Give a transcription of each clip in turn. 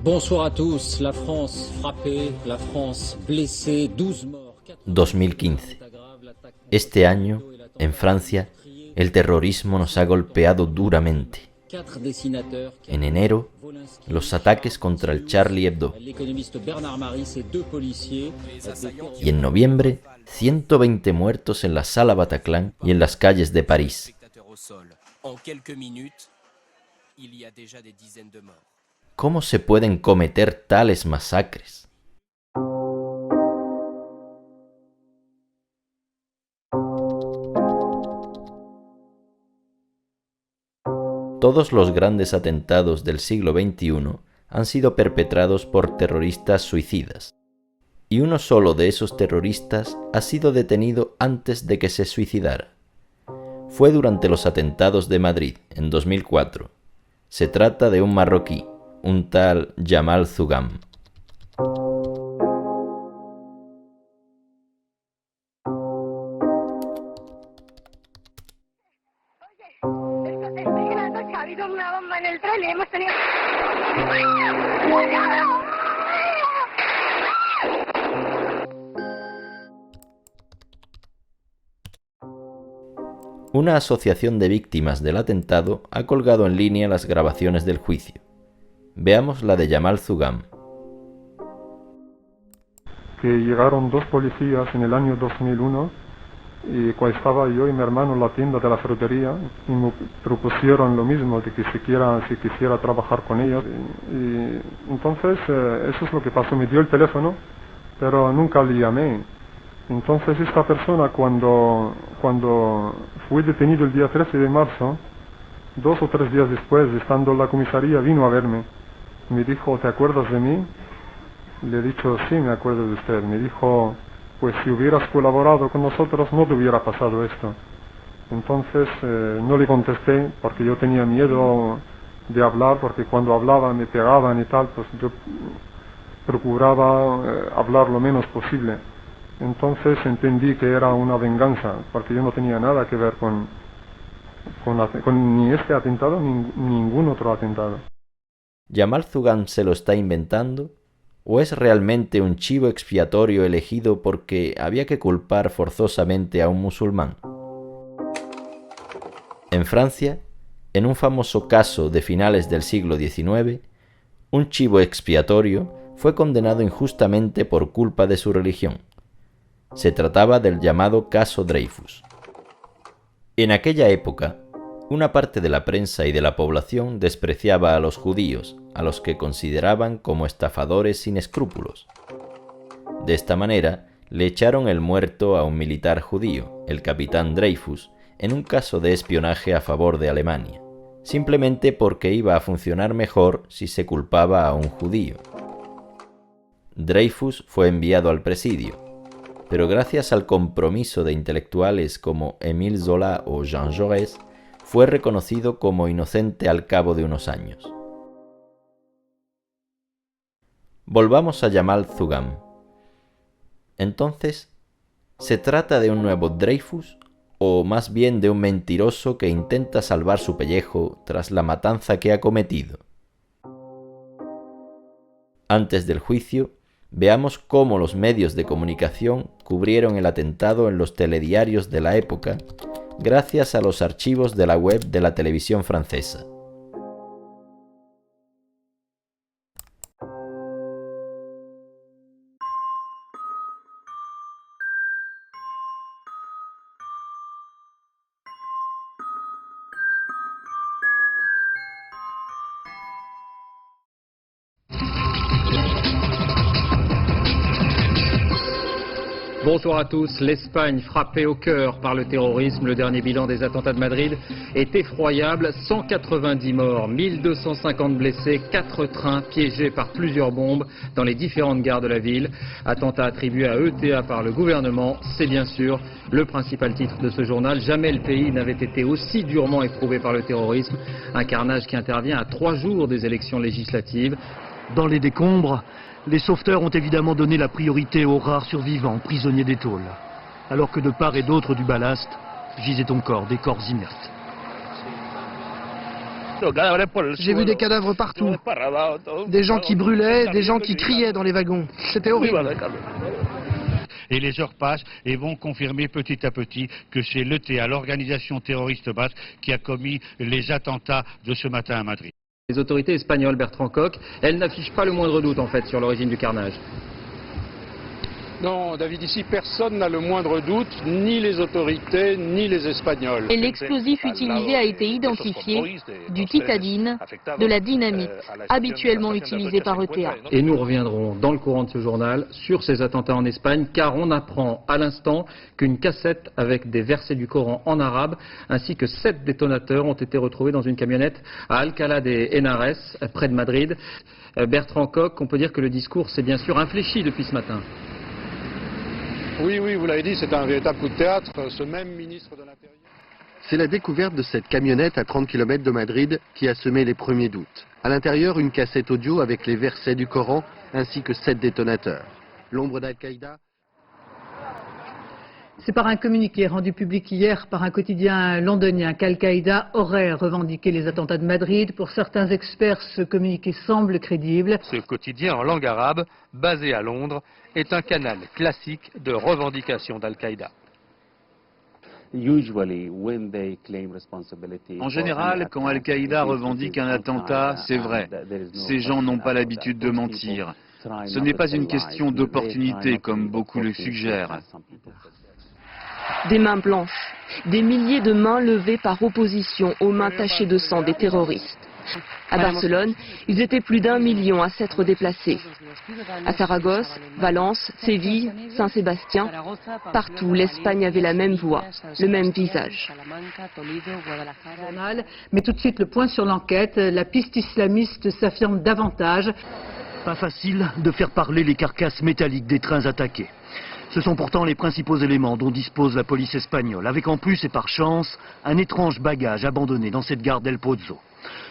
Bonsoir à tous. La France frappée, la France blessée, 12 morts. 2015. Este año, en Francia, el terrorismo nos ha golpeado duramente. En enero, los ataques contra el Charlie Hebdo. Y en noviembre, 120 muertos en la Sala Bataclan y en las calles de París. ¿Cómo se pueden cometer tales masacres? Todos los grandes atentados del siglo XXI han sido perpetrados por terroristas suicidas. Y uno solo de esos terroristas ha sido detenido antes de que se suicidara. Fue durante los atentados de Madrid, en 2004. Se trata de un marroquí, un tal Jamal Zougam. Ha habido una bomba en el tren y hemos tenido... Una asociación de víctimas del atentado ha colgado en línea las grabaciones del juicio. Veamos la de Jamal Zougam. Que llegaron dos policías en el año 2001 y cuando estaba yo y mi hermano en la tienda de la frutería y me propusieron lo mismo de que si quisiera trabajar con ellos y entonces eso es lo que pasó, me dio el teléfono pero nunca le llamé. Entonces esta persona cuando fue detenido el día 13 de marzo, 2 o 3 días después, estando en la comisaría, vino a verme. Me dijo, ¿te acuerdas de mí? Le he dicho, sí, me acuerdo de usted. Me dijo, pues si hubieras colaborado con nosotros no te hubiera pasado esto. Entonces no le contesté porque yo tenía miedo de hablar, porque cuando hablaba me pegaban y tal, pues yo procuraba hablar lo menos posible. Entonces entendí que era una venganza, porque yo no tenía nada que ver con ni este atentado ni ningún otro atentado. ¿Jamal Zougam se lo está inventando? ¿O es realmente un chivo expiatorio elegido porque había que culpar forzosamente a un musulmán? En Francia, en un famoso caso de finales del siglo XIX, un chivo expiatorio fue condenado injustamente por culpa de su religión. Se trataba del llamado caso Dreyfus. En aquella época, una parte de la prensa y de la población despreciaba a los judíos, a los que consideraban como estafadores sin escrúpulos. De esta manera, le echaron el muerto a un militar judío, el capitán Dreyfus, en un caso de espionaje a favor de Alemania, simplemente porque iba a funcionar mejor si se culpaba a un judío. Dreyfus fue enviado al presidio, pero gracias al compromiso de intelectuales como Émile Zola o Jean Jaurès, fue reconocido como inocente al cabo de unos años. Volvamos a Jamal Zougam. Entonces, ¿se trata de un nuevo Dreyfus o más bien de un mentiroso que intenta salvar su pellejo tras la matanza que ha cometido? Antes del juicio, veamos cómo los medios de comunicación cubrieron el atentado en los telediarios de la época, gracias a los archivos de la web de la televisión francesa. Bonsoir à tous. L'Espagne frappée au cœur par le terrorisme. Le dernier bilan des attentats de Madrid est effroyable. 190 morts, 1250 blessés, 4 trains piégés par plusieurs bombes dans les différentes gares de la ville. Attentat attribué à ETA par le gouvernement. C'est bien sûr le principal titre de ce journal. Jamais le pays n'avait été aussi durement éprouvé par le terrorisme. Un carnage qui intervient à 3 jours des élections législatives. Dans les décombres, les sauveteurs ont évidemment donné la priorité aux rares survivants, prisonniers des tôles, alors que de part et d'autre du ballast gisaient encore des corps inertes. J'ai vu des cadavres partout. Des gens qui brûlaient, des gens qui criaient dans les wagons. C'était horrible. Et les heures passent et vont confirmer petit à petit que c'est l'ETA, l'organisation terroriste basque, qui a commis les attentats de ce matin à Madrid. Les autorités espagnoles, Bertrand Koch, elles n'affichent pas le moindre doute en fait sur l'origine du carnage. Non, David, ici, personne n'a le moindre doute, ni les autorités, ni les Espagnols. Et l'explosif utilisé a été identifié, du titadine, de la dynamite, habituellement utilisée par ETA. Et nous reviendrons dans le courant de ce journal sur ces attentats en Espagne, car on apprend à l'instant qu'une cassette avec des versets du Coran en arabe, ainsi que 7 détonateurs ont été retrouvés dans une camionnette à Alcalá de Henares, près de Madrid. Bertrand Koch, on peut dire que le discours s'est bien sûr infléchi depuis ce matin. Oui, vous l'avez dit, c'est un véritable coup de théâtre. Ce même ministre de l'Intérieur... C'est la découverte de cette camionnette à 30 km de Madrid qui a semé les premiers doutes. À l'intérieur, une cassette audio avec les versets du Coran ainsi que 7 détonateurs. L'ombre d'Al-Qaïda... C'est par un communiqué rendu public hier par un quotidien londonien qu'Al-Qaïda aurait revendiqué les attentats de Madrid. Pour certains experts, ce communiqué semble crédible. Ce quotidien en langue arabe, basé à Londres, est un canal classique de revendication d'Al-Qaïda. En général, quand Al-Qaïda revendique un attentat, c'est vrai. Ces gens n'ont pas l'habitude de mentir. Ce n'est pas une question d'opportunité, comme beaucoup le suggèrent. Des mains blanches, des milliers de mains levées par opposition aux mains tachées de sang des terroristes. À Barcelone, ils étaient plus d'1 million à s'être déplacés. À Saragosse, Valence, Séville, Saint-Sébastien, partout l'Espagne avait la même voix, le même visage. Mais tout de suite le point sur l'enquête, la piste islamiste s'affirme davantage. Pas facile de faire parler les carcasses métalliques des trains attaqués. Ce sont pourtant les principaux éléments dont dispose la police espagnole, avec en plus et par chance un étrange bagage abandonné dans cette gare d'El Pozo.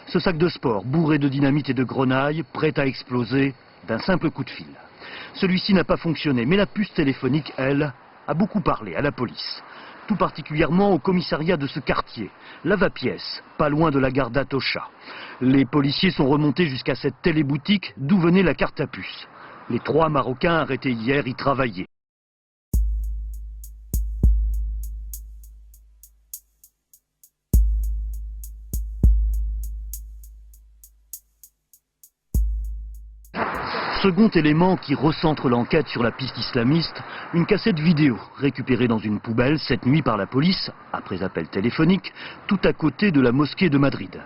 Ce sac de sport bourré de dynamite et de grenailles, prêt à exploser d'un simple coup de fil. Celui-ci n'a pas fonctionné, mais la puce téléphonique, elle, a beaucoup parlé à la police. Tout particulièrement au commissariat de ce quartier, lava-pièce, pas loin de la gare d'Atocha. Les policiers sont remontés jusqu'à cette téléboutique d'où venait la carte à puce. Les 3 Marocains arrêtés hier y travaillaient. Second élément qui recentre l'enquête sur la piste islamiste, une cassette vidéo récupérée dans une poubelle cette nuit par la police, après appel téléphonique, tout à côté de la mosquée de Madrid.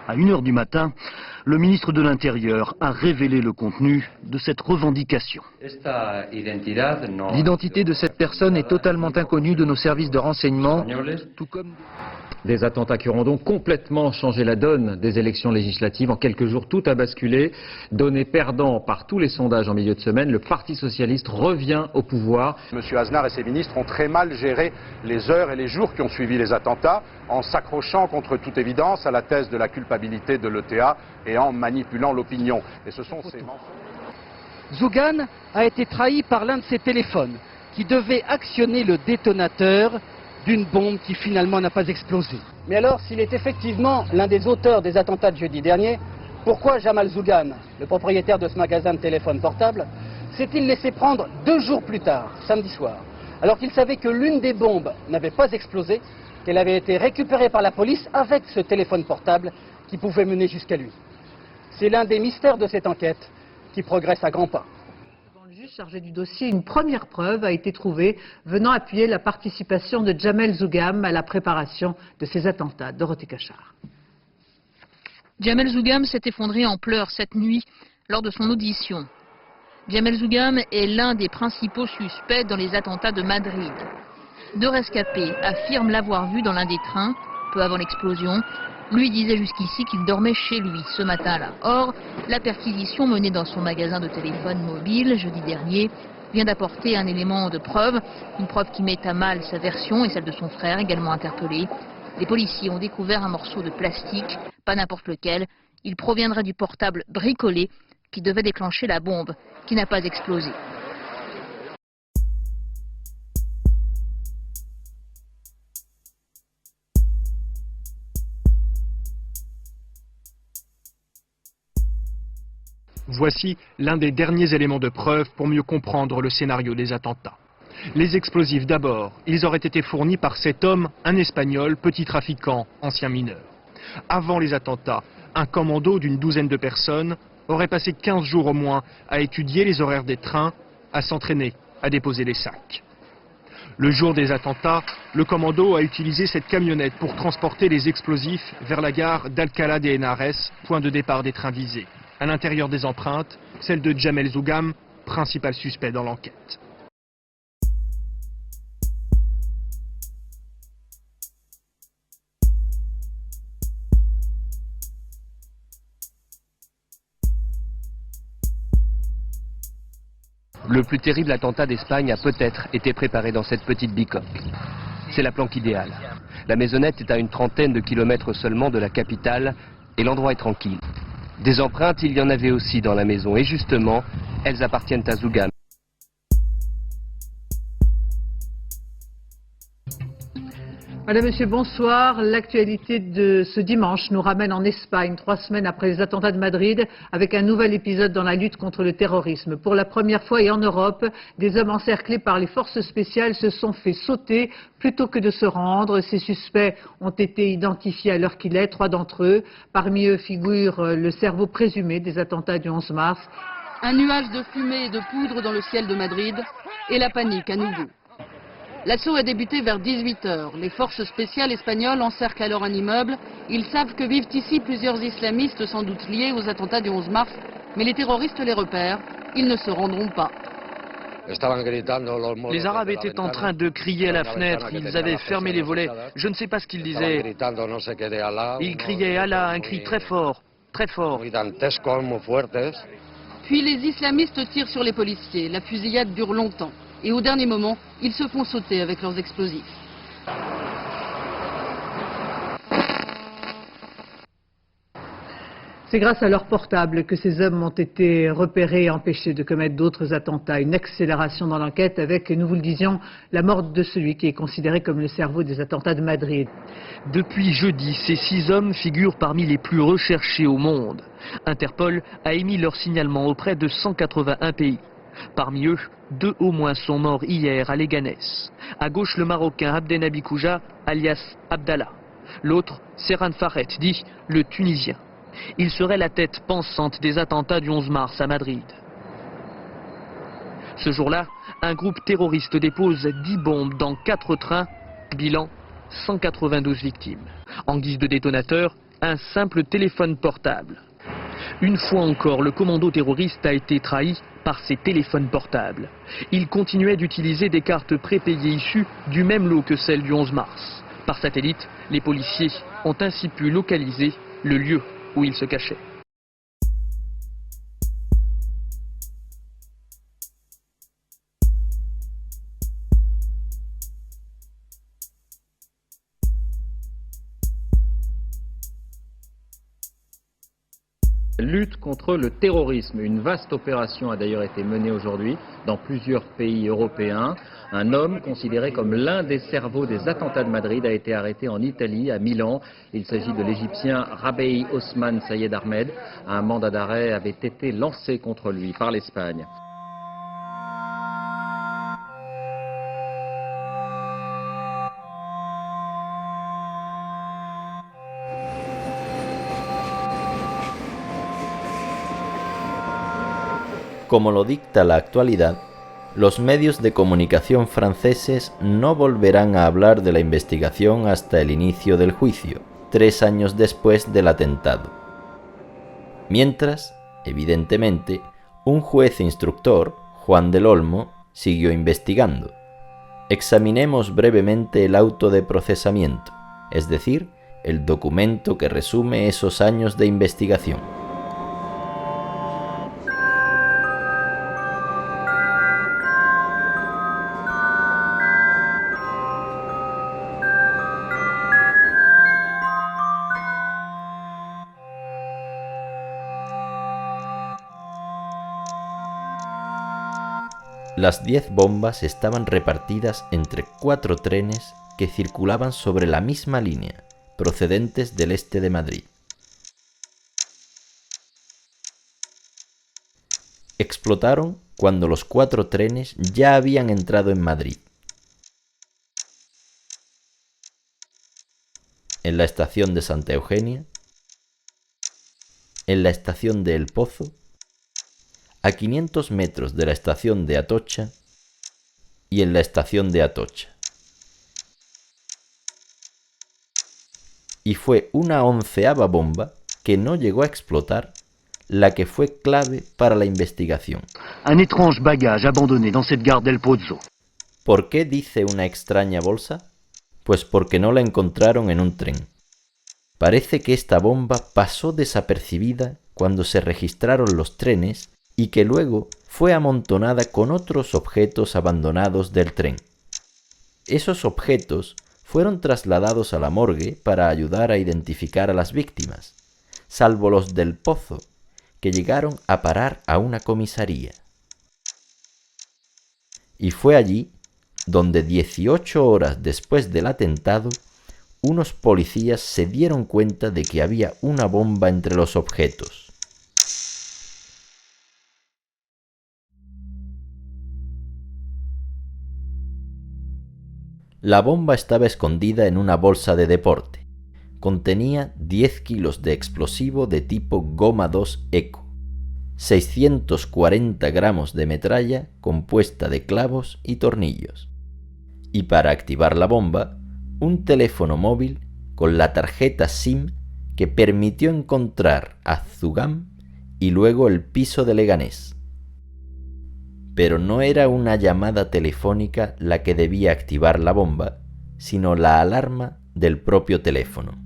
À 1 h du matin, le ministre de l'Intérieur a révélé le contenu de cette revendication. L'identité de cette personne est totalement inconnue de nos services de renseignement, tout comme... Des attentats qui auront donc complètement changé la donne des élections législatives. En quelques jours, tout a basculé. Donné perdant par tous les sondages en milieu de semaine, le Parti socialiste revient au pouvoir. Monsieur Aznar et ses ministres ont très mal géré les heures et les jours qui ont suivi les attentats, en s'accrochant contre toute évidence à la thèse de la culpabilité de l'ETA et en manipulant l'opinion. Et ce sont ces mensonges. Zougan a été trahi par l'un de ses téléphones, qui devait actionner le détonateur d'une bombe qui finalement n'a pas explosé. Mais alors, s'il est effectivement l'un des auteurs des attentats de jeudi dernier, pourquoi Jamal Zougan, le propriétaire de ce magasin de téléphones portables, s'est-il laissé prendre 2 jours plus tard, samedi soir, alors qu'il savait que l'une des bombes n'avait pas explosé, qu'elle avait été récupérée par la police avec ce téléphone portable qui pouvait mener jusqu'à lui. C'est l'un des mystères de cette enquête qui progresse à grands pas. Chargé du dossier, une première preuve a été trouvée venant appuyer la participation de Jamel Zougam à la préparation de ces attentats. Dorothée Cachard. Jamel Zougam s'est effondré en pleurs cette nuit lors de son audition. Jamel Zougam est l'un des principaux suspects dans les attentats de Madrid. 2 rescapés affirment l'avoir vu dans l'un des trains, peu avant l'explosion. Lui disait jusqu'ici qu'il dormait chez lui ce matin-là. Or, la perquisition menée dans son magasin de téléphone mobile jeudi dernier vient d'apporter un élément de preuve, une preuve qui met à mal sa version et celle de son frère, également interpellé. Les policiers ont découvert un morceau de plastique, pas n'importe lequel. Il proviendrait du portable bricolé qui devait déclencher la bombe, qui n'a pas explosé. Voici l'un des derniers éléments de preuve pour mieux comprendre le scénario des attentats. Les explosifs d'abord, ils auraient été fournis par cet homme, un Espagnol, petit trafiquant, ancien mineur. Avant les attentats, un commando d'une douzaine de personnes aurait passé 15 jours au moins à étudier les horaires des trains, à s'entraîner, à déposer les sacs. Le jour des attentats, le commando a utilisé cette camionnette pour transporter les explosifs vers la gare d'Alcalá de Henares, point de départ des trains visés. À l'intérieur des empreintes, celle de Jamel Zougam, principal suspect dans l'enquête. Le plus terrible attentat d'Espagne a peut-être été préparé dans cette petite bicoque. C'est la planque idéale. La maisonnette est à une trentaine de kilomètres seulement de la capitale et l'endroit est tranquille. Des empreintes, il y en avait aussi dans la maison et justement, elles appartiennent à Zougam. Madame, Monsieur, bonsoir. L'actualité de ce dimanche nous ramène en Espagne, 3 semaines après les attentats de Madrid, avec un nouvel épisode dans la lutte contre le terrorisme. Pour la première fois et en Europe, des hommes encerclés par les forces spéciales se sont fait sauter plutôt que de se rendre. Ces suspects ont été identifiés à l'heure qu'il est, 3 d'entre eux. Parmi eux figure le cerveau présumé des attentats du 11 mars. Un nuage de fumée et de poudre dans le ciel de Madrid et la panique à nouveau. L'assaut a débuté vers 18 h. Les forces spéciales espagnoles encerclent alors un immeuble. Ils savent que vivent ici plusieurs islamistes sans doute liés aux attentats du 11 mars, mais les terroristes les repèrent. Ils ne se rendront pas. Les Arabes étaient en train de crier à la fenêtre, ils avaient fermé les volets. Je ne sais pas ce qu'ils disaient. Ils criaient Allah, un cri très fort, très fort. Puis les islamistes tirent sur les policiers. La fusillade dure longtemps. Et au dernier moment, ils se font sauter avec leurs explosifs. C'est grâce à leur portable que ces hommes ont été repérés et empêchés de commettre d'autres attentats. Une accélération dans l'enquête avec, nous vous le disions, la mort de celui qui est considéré comme le cerveau des attentats de Madrid. Depuis jeudi, ces 6 hommes figurent parmi les plus recherchés au monde. Interpol a émis leur signalement auprès de 181 pays. Parmi eux, 2 au moins sont morts hier à Leganés. À gauche, le Marocain Abdenabi Kouja, alias Abdallah. L'autre, Serhan Faret, dit le Tunisien. Il serait la tête pensante des attentats du 11 mars à Madrid. Ce jour-là, un groupe terroriste dépose 10 bombes dans 4 trains. Bilan, 192 victimes. En guise de détonateur, un simple téléphone portable. Une fois encore, le commando terroriste a été trahi par ses téléphones portables. Il continuait d'utiliser des cartes prépayées issues du même lot que celles du 11 mars. Par satellite, les policiers ont ainsi pu localiser le lieu où il se cachait. Lutte contre le terrorisme. Une vaste opération a d'ailleurs été menée aujourd'hui dans plusieurs pays européens. Un homme considéré comme l'un des cerveaux des attentats de Madrid a été arrêté en Italie, à Milan. Il s'agit de l'Égyptien Rabei Osman Sayed Ahmed. Un mandat d'arrêt avait été lancé contre lui par l'Espagne. Como lo dicta la actualidad, los medios de comunicación franceses no volverán a hablar de la investigación hasta el inicio del juicio, 3 años después del atentado. Mientras, evidentemente, un juez instructor, Juan del Olmo, siguió investigando. Examinemos brevemente el auto de procesamiento, es decir, el documento que resume esos años de investigación. Las 10 bombas estaban repartidas entre 4 trenes que circulaban sobre la misma línea, procedentes del este de Madrid. explotaron cuando los 4 trenes ya habían entrado en Madrid. En la estación de Santa Eugenia, en la estación de El Pozo, a 500 metros de la estación de Atocha y en la estación de Atocha. Y fue una 11ª bomba que no llegó a explotar la que fue clave para la investigación. Un étrange bagage abandonné dans cette gare del Pozzo. ¿Por qué dice una extraña bolsa? Pues porque no la encontraron en un tren. Parece que esta bomba pasó desapercibida cuando se registraron los trenes y que luego fue amontonada con otros objetos abandonados del tren. Esos objetos fueron trasladados a la morgue para ayudar a identificar a las víctimas, salvo los del Pozo, que llegaron a parar a una comisaría. Y fue allí donde 18 horas después del atentado, unos policías se dieron cuenta de que había una bomba entre los objetos. La bomba estaba escondida en una bolsa de deporte. Contenía 10 kilos de explosivo de tipo Goma 2 Eco, 640 gramos de metralla compuesta de clavos y tornillos. Y para activar la bomba, un teléfono móvil con la tarjeta SIM que permitió encontrar a Zugam y luego el piso de Leganés. Pero no era una llamada telefónica la que debía activar la bomba, sino la alarma del propio teléfono.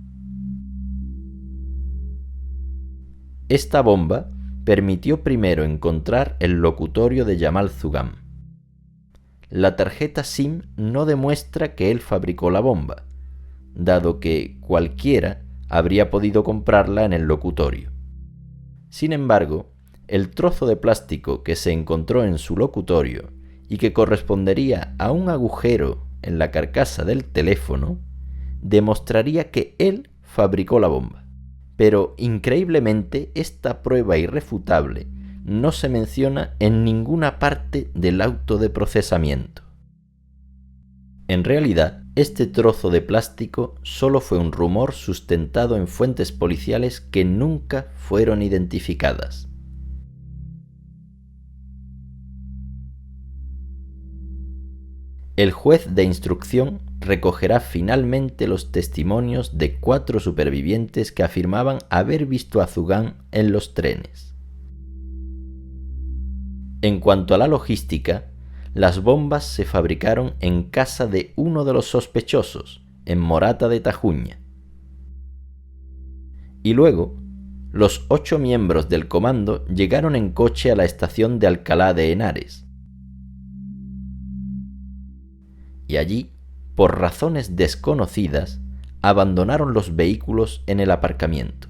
Esta bomba permitió primero encontrar el locutorio de Jamal Zugam. La tarjeta SIM no demuestra que él fabricó la bomba, dado que cualquiera habría podido comprarla en el locutorio. Sin embargo, el trozo de plástico que se encontró en su locutorio y que correspondería a un agujero en la carcasa del teléfono, demostraría que él fabricó la bomba. Pero, increíblemente, esta prueba irrefutable no se menciona en ninguna parte del auto de procesamiento. En realidad, este trozo de plástico solo fue un rumor sustentado en fuentes policiales que nunca fueron identificadas. El juez de instrucción recogerá finalmente los testimonios de 4 supervivientes que afirmaban haber visto a Zugam en los trenes. En cuanto a la logística, las bombas se fabricaron en casa de uno de los sospechosos, en Morata de Tajuña. Y luego, los 8 miembros del comando llegaron en coche a la estación de Alcalá de Henares. Y allí, por razones desconocidas, abandonaron los vehículos en el aparcamiento.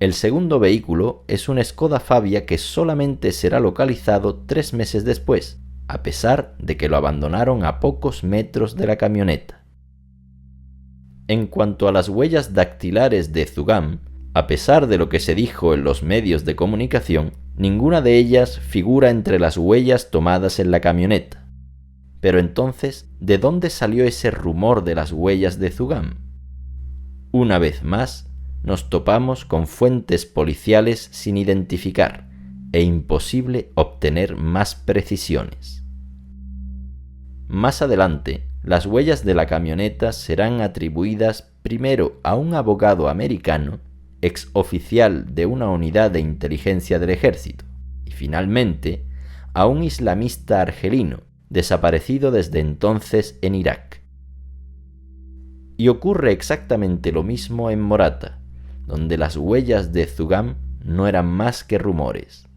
El segundo vehículo es un Skoda Fabia que solamente será localizado 3 meses después, a pesar de que lo abandonaron a pocos metros de la camioneta. En cuanto a las huellas dactilares de Zugam, a pesar de lo que se dijo en los medios de comunicación, ninguna de ellas figura entre las huellas tomadas en la camioneta. Pero entonces, ¿de dónde salió ese rumor de las huellas de Zugam? Una vez más, nos topamos con fuentes policiales sin identificar e imposible obtener más precisiones. Más adelante, las huellas de la camioneta serán atribuidas primero a un abogado americano, exoficial de una unidad de inteligencia del ejército, y finalmente a un islamista argelino, desaparecido desde entonces en Irak. Y ocurre exactamente lo mismo en Morata, donde las huellas de Zugam no eran más que rumores.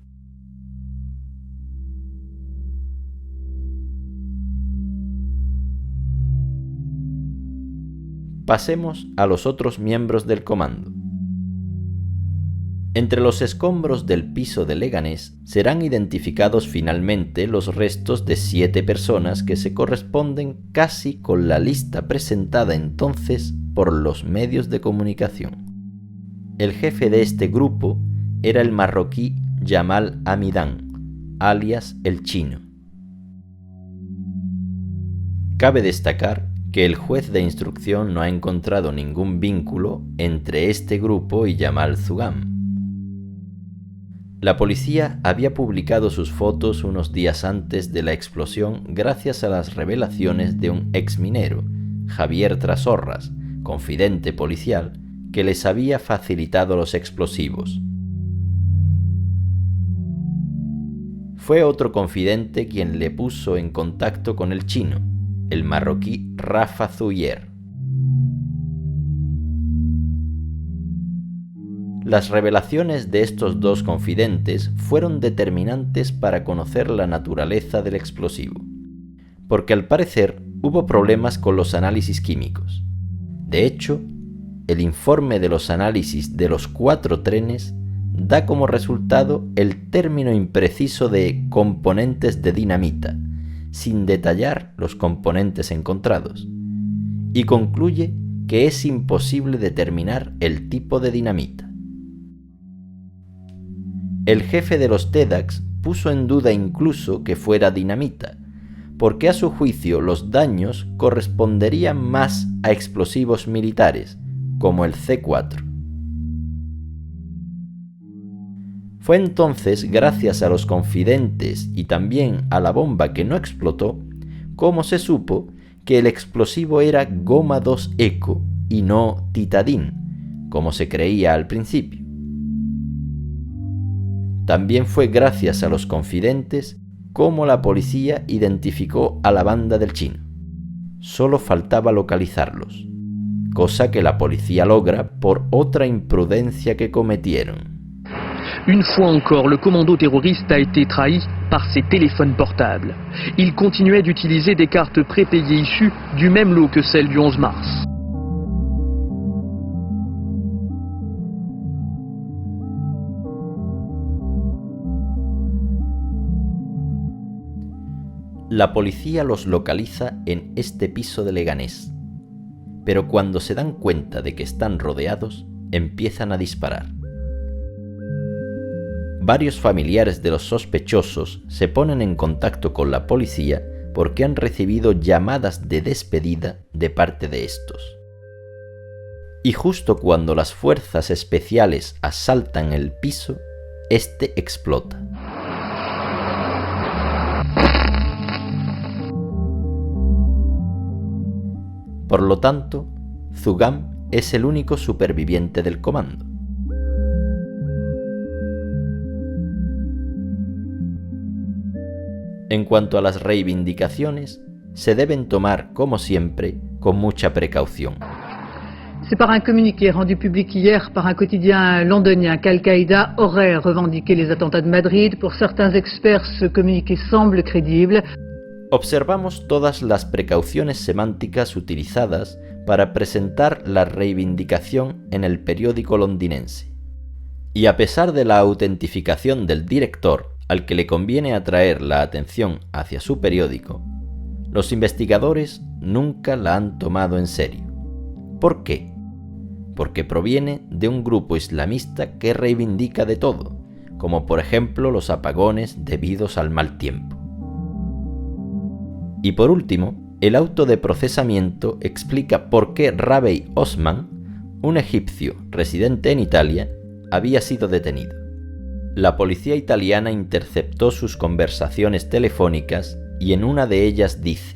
Pasemos a los otros miembros del comando. Entre los escombros del piso de Leganés serán identificados finalmente los restos de 7 personas que se corresponden casi con la lista presentada entonces por los medios de comunicación. El jefe de este grupo era el marroquí Jamal Hamidán, alias El Chino. Cabe destacar que el juez de instrucción no ha encontrado ningún vínculo entre este grupo y Jamal Zugam. La policía había publicado sus fotos unos días antes de la explosión gracias a las revelaciones de un exminero, Javier Trasorras, confidente policial, que les había facilitado los explosivos. Fue otro confidente quien le puso en contacto con el chino, el marroquí Rafa Zuyer. Las revelaciones de estos dos confidentes fueron determinantes para conocer la naturaleza del explosivo, porque al parecer hubo problemas con los análisis químicos. De hecho, el informe de los análisis de los 4 trenes da como resultado el término impreciso de componentes de dinamita, sin detallar los componentes encontrados, y concluye que es imposible determinar el tipo de dinamita. El jefe de los TEDx puso en duda incluso que fuera dinamita, porque a su juicio los daños corresponderían más a explosivos militares, como el C4. Fue entonces, gracias a los confidentes y también a la bomba que no explotó, como se supo que el explosivo era goma 2 eco y no titadín, como se creía al principio. También fue gracias a los confidentes cómo la policía identificó a la banda del chino. Solo faltaba localizarlos, cosa que la policía logra por otra imprudencia que cometieron. Une fois encore, le commando terroriste a été trahi par ses téléphones portables. Il continuait d'utiliser des cartes prépayées issues du même lot que celles du 11 mars. La policía los localiza en este piso de Leganés, pero cuando se dan cuenta de que están rodeados, empiezan a disparar. Varios familiares de los sospechosos se ponen en contacto con la policía porque han recibido llamadas de despedida de parte de estos. Y justo cuando las fuerzas especiales asaltan el piso, este explota. Por lo tanto, Zugam es el único superviviente del comando. En cuanto a las reivindicaciones, se deben tomar, como siempre, con mucha precaución. C'est par un communiqué rendu public hier par un quotidien londonien qu'Al-Qaïda aurait revendiqué les attentats de Madrid. Pour certains experts, ce communiqué semble crédible. Observamos todas las precauciones semánticas utilizadas para presentar la reivindicación en el periódico londinense. Y a pesar de la autentificación del director, al que le conviene atraer la atención hacia su periódico, los investigadores nunca la han tomado en serio. ¿Por qué? Porque proviene de un grupo islamista que reivindica de todo, como por ejemplo los apagones debidos al mal tiempo. Y por último, el auto de procesamiento explica por qué Rabey Osman, un egipcio residente en Italia, había sido detenido. La policía italiana interceptó sus conversaciones telefónicas y en una de ellas dice: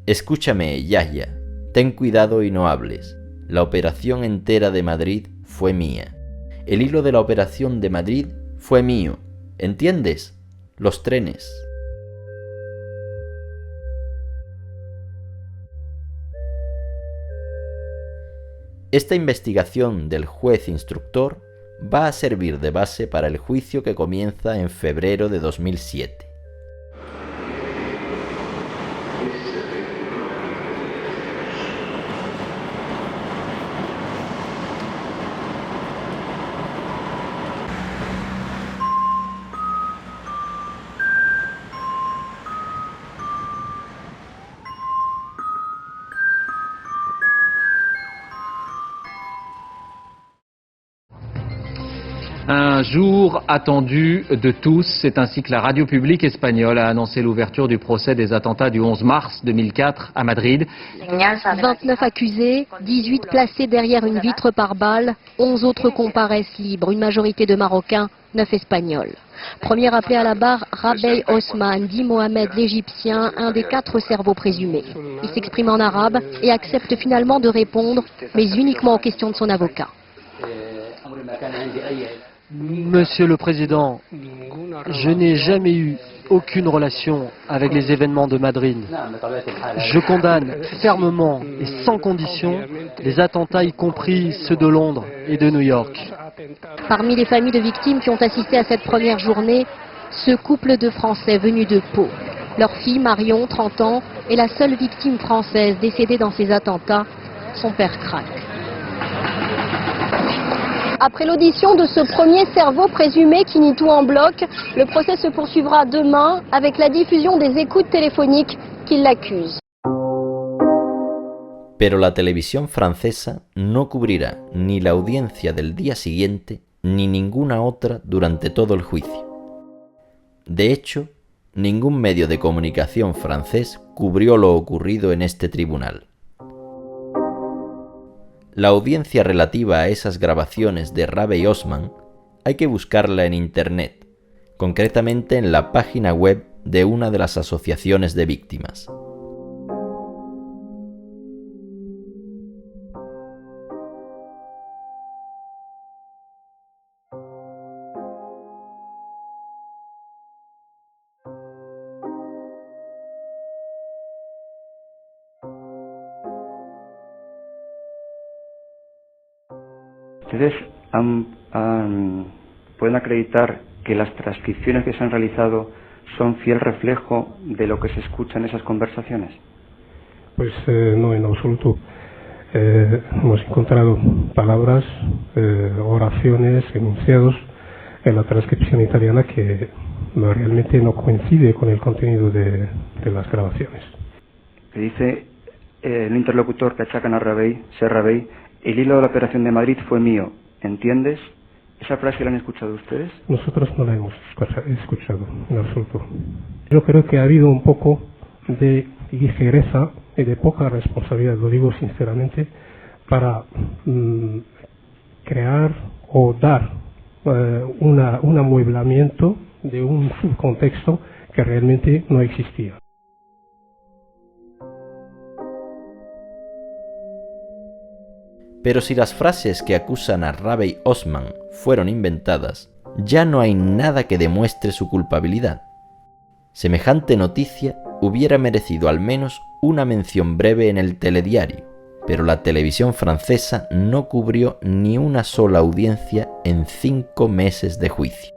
«Escúchame, Yahya, ten cuidado y no hables. La operación entera de Madrid fue mía. El hilo de la operación de Madrid fue mío. ¿Entiendes? Los trenes». Esta investigación del juez instructor va a servir de base para el juicio que comienza en febrero de 2007. un jour attendu de tous. C'est ainsi que la radio publique espagnole a annoncé l'ouverture du procès des attentats du 11 mars 2004 à Madrid. 29 accusés, 18 placés derrière une vitre par balle, 11 autres comparaissent libres, une majorité de Marocains, 9 Espagnols. Premier appelé à la barre, Rabey Osman, dit Mohamed l'Égyptien, un des 4 cerveaux présumés. Il s'exprime en arabe et accepte finalement de répondre, mais uniquement aux questions de son avocat. Monsieur le Président, je n'ai jamais eu aucune relation avec les événements de Madrid. Je condamne fermement et sans condition les attentats, y compris ceux de Londres et de New York. Parmi les familles de victimes qui ont assisté à cette première journée, ce couple de Français venus de Pau. Leur fille Marion, 30 ans, est la seule victime française décédée dans ces attentats. Son père craque. Après l'audition de ce premier cerveau présumé qui nie tout en bloc, le procès se poursuivra demain avec la diffusion des écoutes téléphoniques qui l'accusent. Pero la televisión francesa no cubrirá ni la audiencia del día siguiente ni ninguna otra durante todo el juicio. De hecho, ningún medio de comunicación francés cubrió lo ocurrido en este tribunal. La audiencia relativa a esas grabaciones de Rabey Osman hay que buscarla en internet, concretamente en la página web de una de las asociaciones de víctimas. ¿Ustedes pueden acreditar que las transcripciones que se han realizado son fiel reflejo de lo que se escucha en esas conversaciones? Pues no, en absoluto. Hemos encontrado palabras, oraciones, enunciados en la transcripción italiana que realmente no coincide con el contenido de las grabaciones. Que dice el interlocutor que achacan a Rabey, el hilo de la operación de Madrid fue mío, ¿entiendes? ¿Esa frase la han escuchado ustedes? Nosotros no la hemos escuchado en absoluto. Yo creo que ha habido un poco de ligereza y de poca responsabilidad, lo digo sinceramente, para crear o dar un amueblamiento de un subcontexto que realmente no existía. Pero si las frases que acusan a Rabey Osman fueron inventadas, ya no hay nada que demuestre su culpabilidad. Semejante noticia hubiera merecido al menos una mención breve en el telediario, pero la televisión francesa no cubrió ni una sola audiencia en 5 meses de juicio.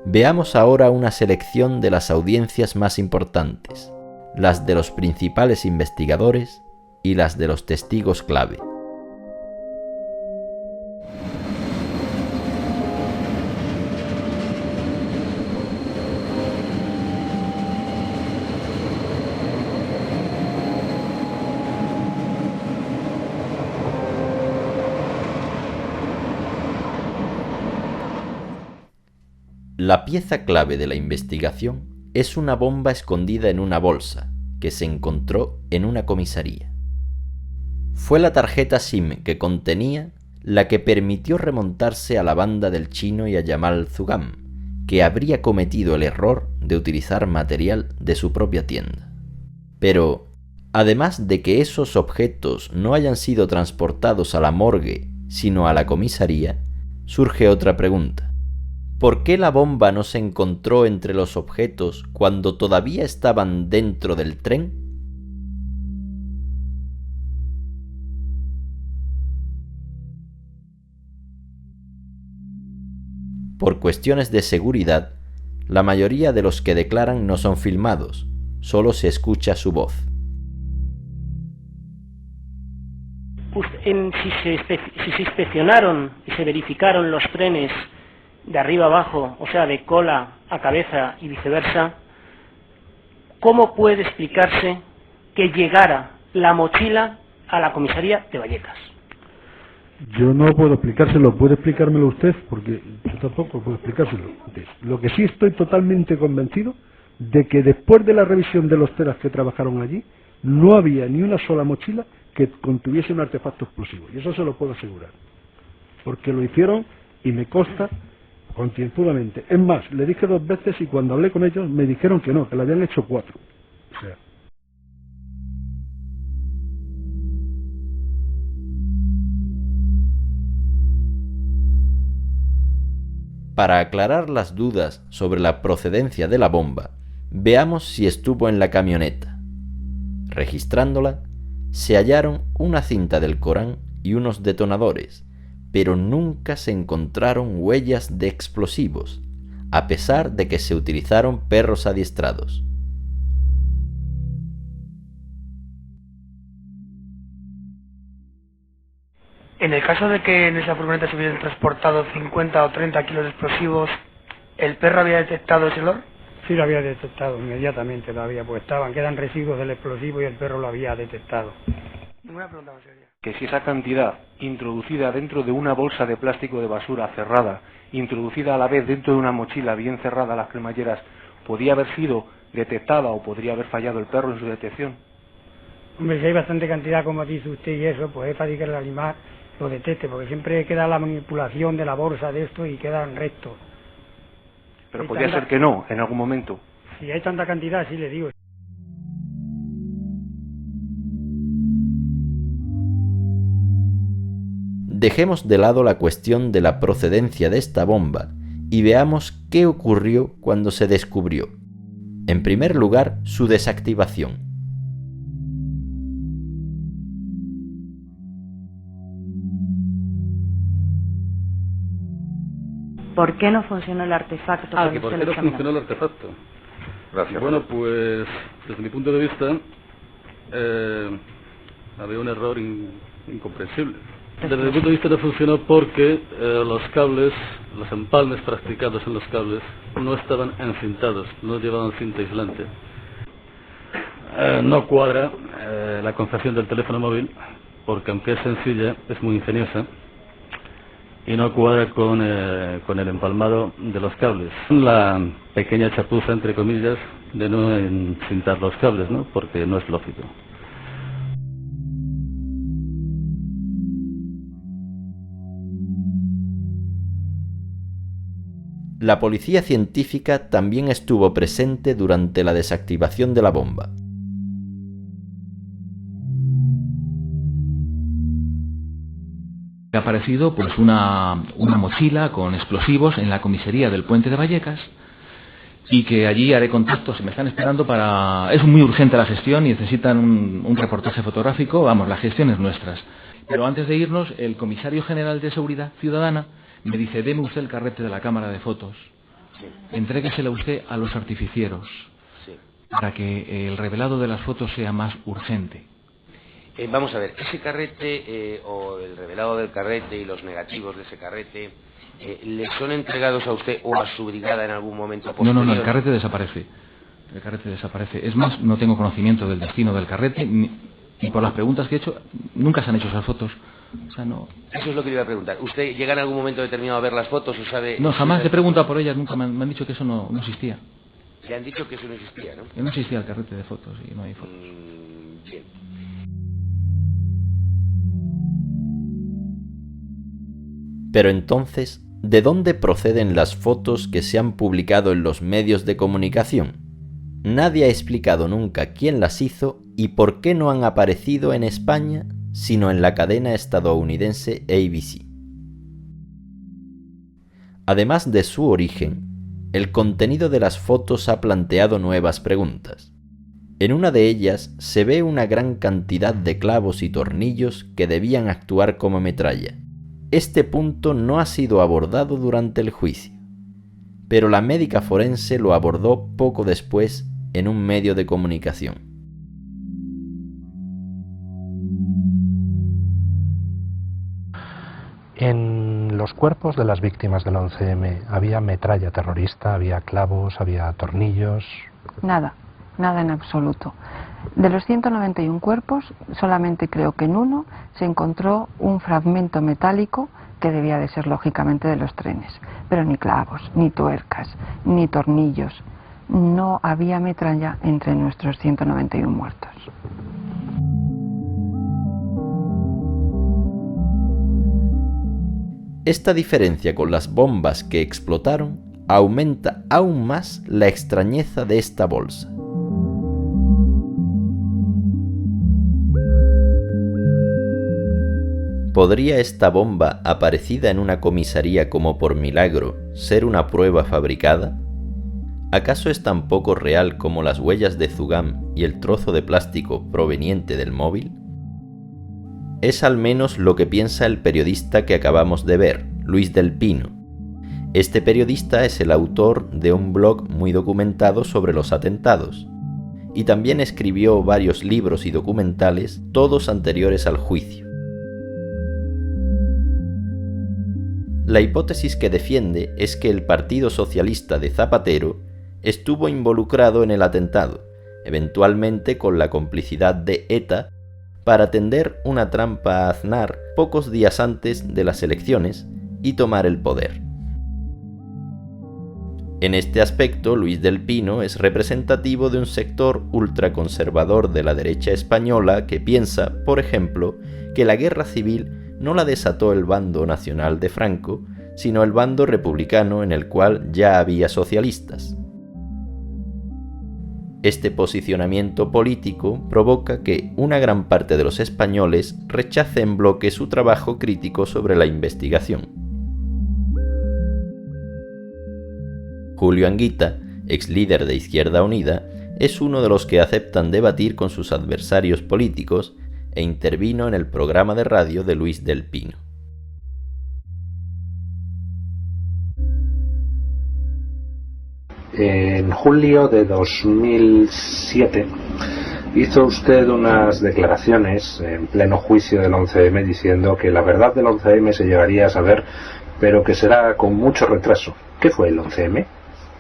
Veamos ahora una selección de las audiencias más importantes, las de los principales investigadores y las de los testigos clave. La pieza clave de la investigación es una bomba escondida en una bolsa que se encontró en una comisaría. Fue la tarjeta SIM que contenía la que permitió remontarse a la banda del chino y a Jamal Zugam, que habría cometido el error de utilizar material de su propia tienda. Pero, además de que esos objetos no hayan sido transportados a la morgue, sino a la comisaría, surge otra pregunta. ¿Por qué la bomba no se encontró entre los objetos cuando todavía estaban dentro del tren? Por cuestiones de seguridad, la mayoría de los que declaran no son filmados, solo se escucha su voz. Si se inspeccionaron y se verificaron los trenes de arriba abajo, o sea, de cola a cabeza y viceversa, ¿cómo puede explicarse que llegara la mochila a la comisaría de Vallecas? Yo no puedo explicárselo, puede explicármelo usted, porque yo tampoco puedo explicárselo. Lo que sí estoy totalmente convencido de que después de la revisión de los teras que trabajaron allí, no había ni una sola mochila que contuviese un artefacto explosivo, y eso se lo puedo asegurar, porque lo hicieron y me consta concienzudamente. Es más, le dije 2 veces y cuando hablé con ellos me dijeron que no, que lo habían hecho 4. O sea, para aclarar las dudas sobre la procedencia de la bomba, veamos si estuvo en la camioneta. Registrándola, se hallaron una cinta del Corán y unos detonadores, pero nunca se encontraron huellas de explosivos, a pesar de que se utilizaron perros adiestrados. En el caso de que en esa furgoneta se hubiesen transportado 50 o 30 kilos de explosivos, ¿el perro había detectado ese olor? Sí, lo había detectado, inmediatamente lo había, pues quedan residuos del explosivo y el perro lo había detectado. Ninguna pregunta más seria. Que si esa cantidad introducida dentro de una bolsa de plástico de basura cerrada, introducida a la vez dentro de una mochila bien cerrada a las cremalleras, podía haber sido detectada o podría haber fallado el perro en su detección. Hombre, si hay bastante cantidad, como dice usted, y eso, pues es fácil que el animal lo detecte, porque siempre queda la manipulación de la bolsa de esto y quedan restos. Pero podría ser que no, en algún momento. Si hay tanta cantidad, sí le digo. Dejemos de lado la cuestión de la procedencia de esta bomba y veamos qué ocurrió cuando se descubrió. En primer lugar, su desactivación. ¿Por qué no funcionó el artefacto? ¿Por qué no funcionó el artefacto? Gracias. Bueno, pues desde mi punto de vista había un error incomprensible. Desde mi punto de vista no funcionó porque los cables, los empalmes practicados en los cables no estaban encintados, no llevaban cinta aislante. No cuadra la concepción del teléfono móvil porque aunque es sencilla, es muy ingeniosa. Y no cuadra con el empalmado de los cables. La pequeña chapuza, entre comillas, de no encintar los cables, ¿no? Porque no es lógico. La policía científica también estuvo presente durante la desactivación de la bomba. Ha aparecido pues una mochila con explosivos en la comisaría del Puente de Vallecas y que allí haré contactos, me están esperando para... Es muy urgente la gestión y necesitan un reportaje fotográfico, vamos, la gestión es nuestras. Pero antes de irnos, el comisario general de Seguridad Ciudadana me dice, deme usted el carrete de la cámara de fotos, entréguesela usted a los artificieros para que el revelado de las fotos sea más urgente. Vamos a ver, ese carrete o el revelado del carrete y los negativos de ese carrete, ¿le son entregados a usted o a su brigada en algún momento posterior? No, el carrete desaparece. El carrete desaparece. Es más, no tengo conocimiento del destino del carrete y por las preguntas que he hecho, nunca se han hecho esas fotos. O sea, no... Eso es lo que le iba a preguntar. ¿Usted llega en algún momento determinado a ver las fotos o sabe...? No, jamás he preguntado por ellas, nunca me han dicho que eso no existía. Le han dicho que eso no existía, ¿no? Que no existía el carrete de fotos y no hay fotos. Bien. Pero entonces, ¿de dónde proceden las fotos que se han publicado en los medios de comunicación? Nadie ha explicado nunca quién las hizo y por qué no han aparecido en España, sino en la cadena estadounidense ABC. Además de su origen, el contenido de las fotos ha planteado nuevas preguntas. En una de ellas se ve una gran cantidad de clavos y tornillos que debían actuar como metralla. Este punto no ha sido abordado durante el juicio, pero la médica forense lo abordó poco después en un medio de comunicación. En los cuerpos de las víctimas del 11M había metralla terrorista, había clavos, había tornillos. Nada en absoluto. De los 191 cuerpos, solamente creo que en uno se encontró un fragmento metálico que debía de ser lógicamente de los trenes, pero ni clavos, ni tuercas, ni tornillos. No había metralla entre nuestros 191 muertos. Esta diferencia con las bombas que explotaron aumenta aún más la extrañeza de esta bolsa. ¿Podría esta bomba, aparecida en una comisaría como por milagro, ser una prueba fabricada? ¿Acaso es tan poco real como las huellas de Zugam y el trozo de plástico proveniente del móvil? Es al menos lo que piensa el periodista que acabamos de ver, Luis del Pino. Este periodista es el autor de un blog muy documentado sobre los atentados, y también escribió varios libros y documentales, todos anteriores al juicio. La hipótesis que defiende es que el Partido Socialista de Zapatero estuvo involucrado en el atentado, eventualmente con la complicidad de ETA, para tender una trampa a Aznar pocos días antes de las elecciones y tomar el poder. En este aspecto, Luis del Pino es representativo de un sector ultraconservador de la derecha española que piensa, por ejemplo, que la guerra civil no la desató el bando nacional de Franco, sino el bando republicano en el cual ya había socialistas. Este posicionamiento político provoca que una gran parte de los españoles rechace en bloque su trabajo crítico sobre la investigación. Julio Anguita, ex líder de Izquierda Unida, es uno de los que aceptan debatir con sus adversarios políticos e intervino en el programa de radio de Luis del Pino. En julio de 2007 hizo usted unas declaraciones en pleno juicio del 11M diciendo que la verdad del 11M se llegaría a saber, pero que será con mucho retraso. ¿Qué fue el 11M?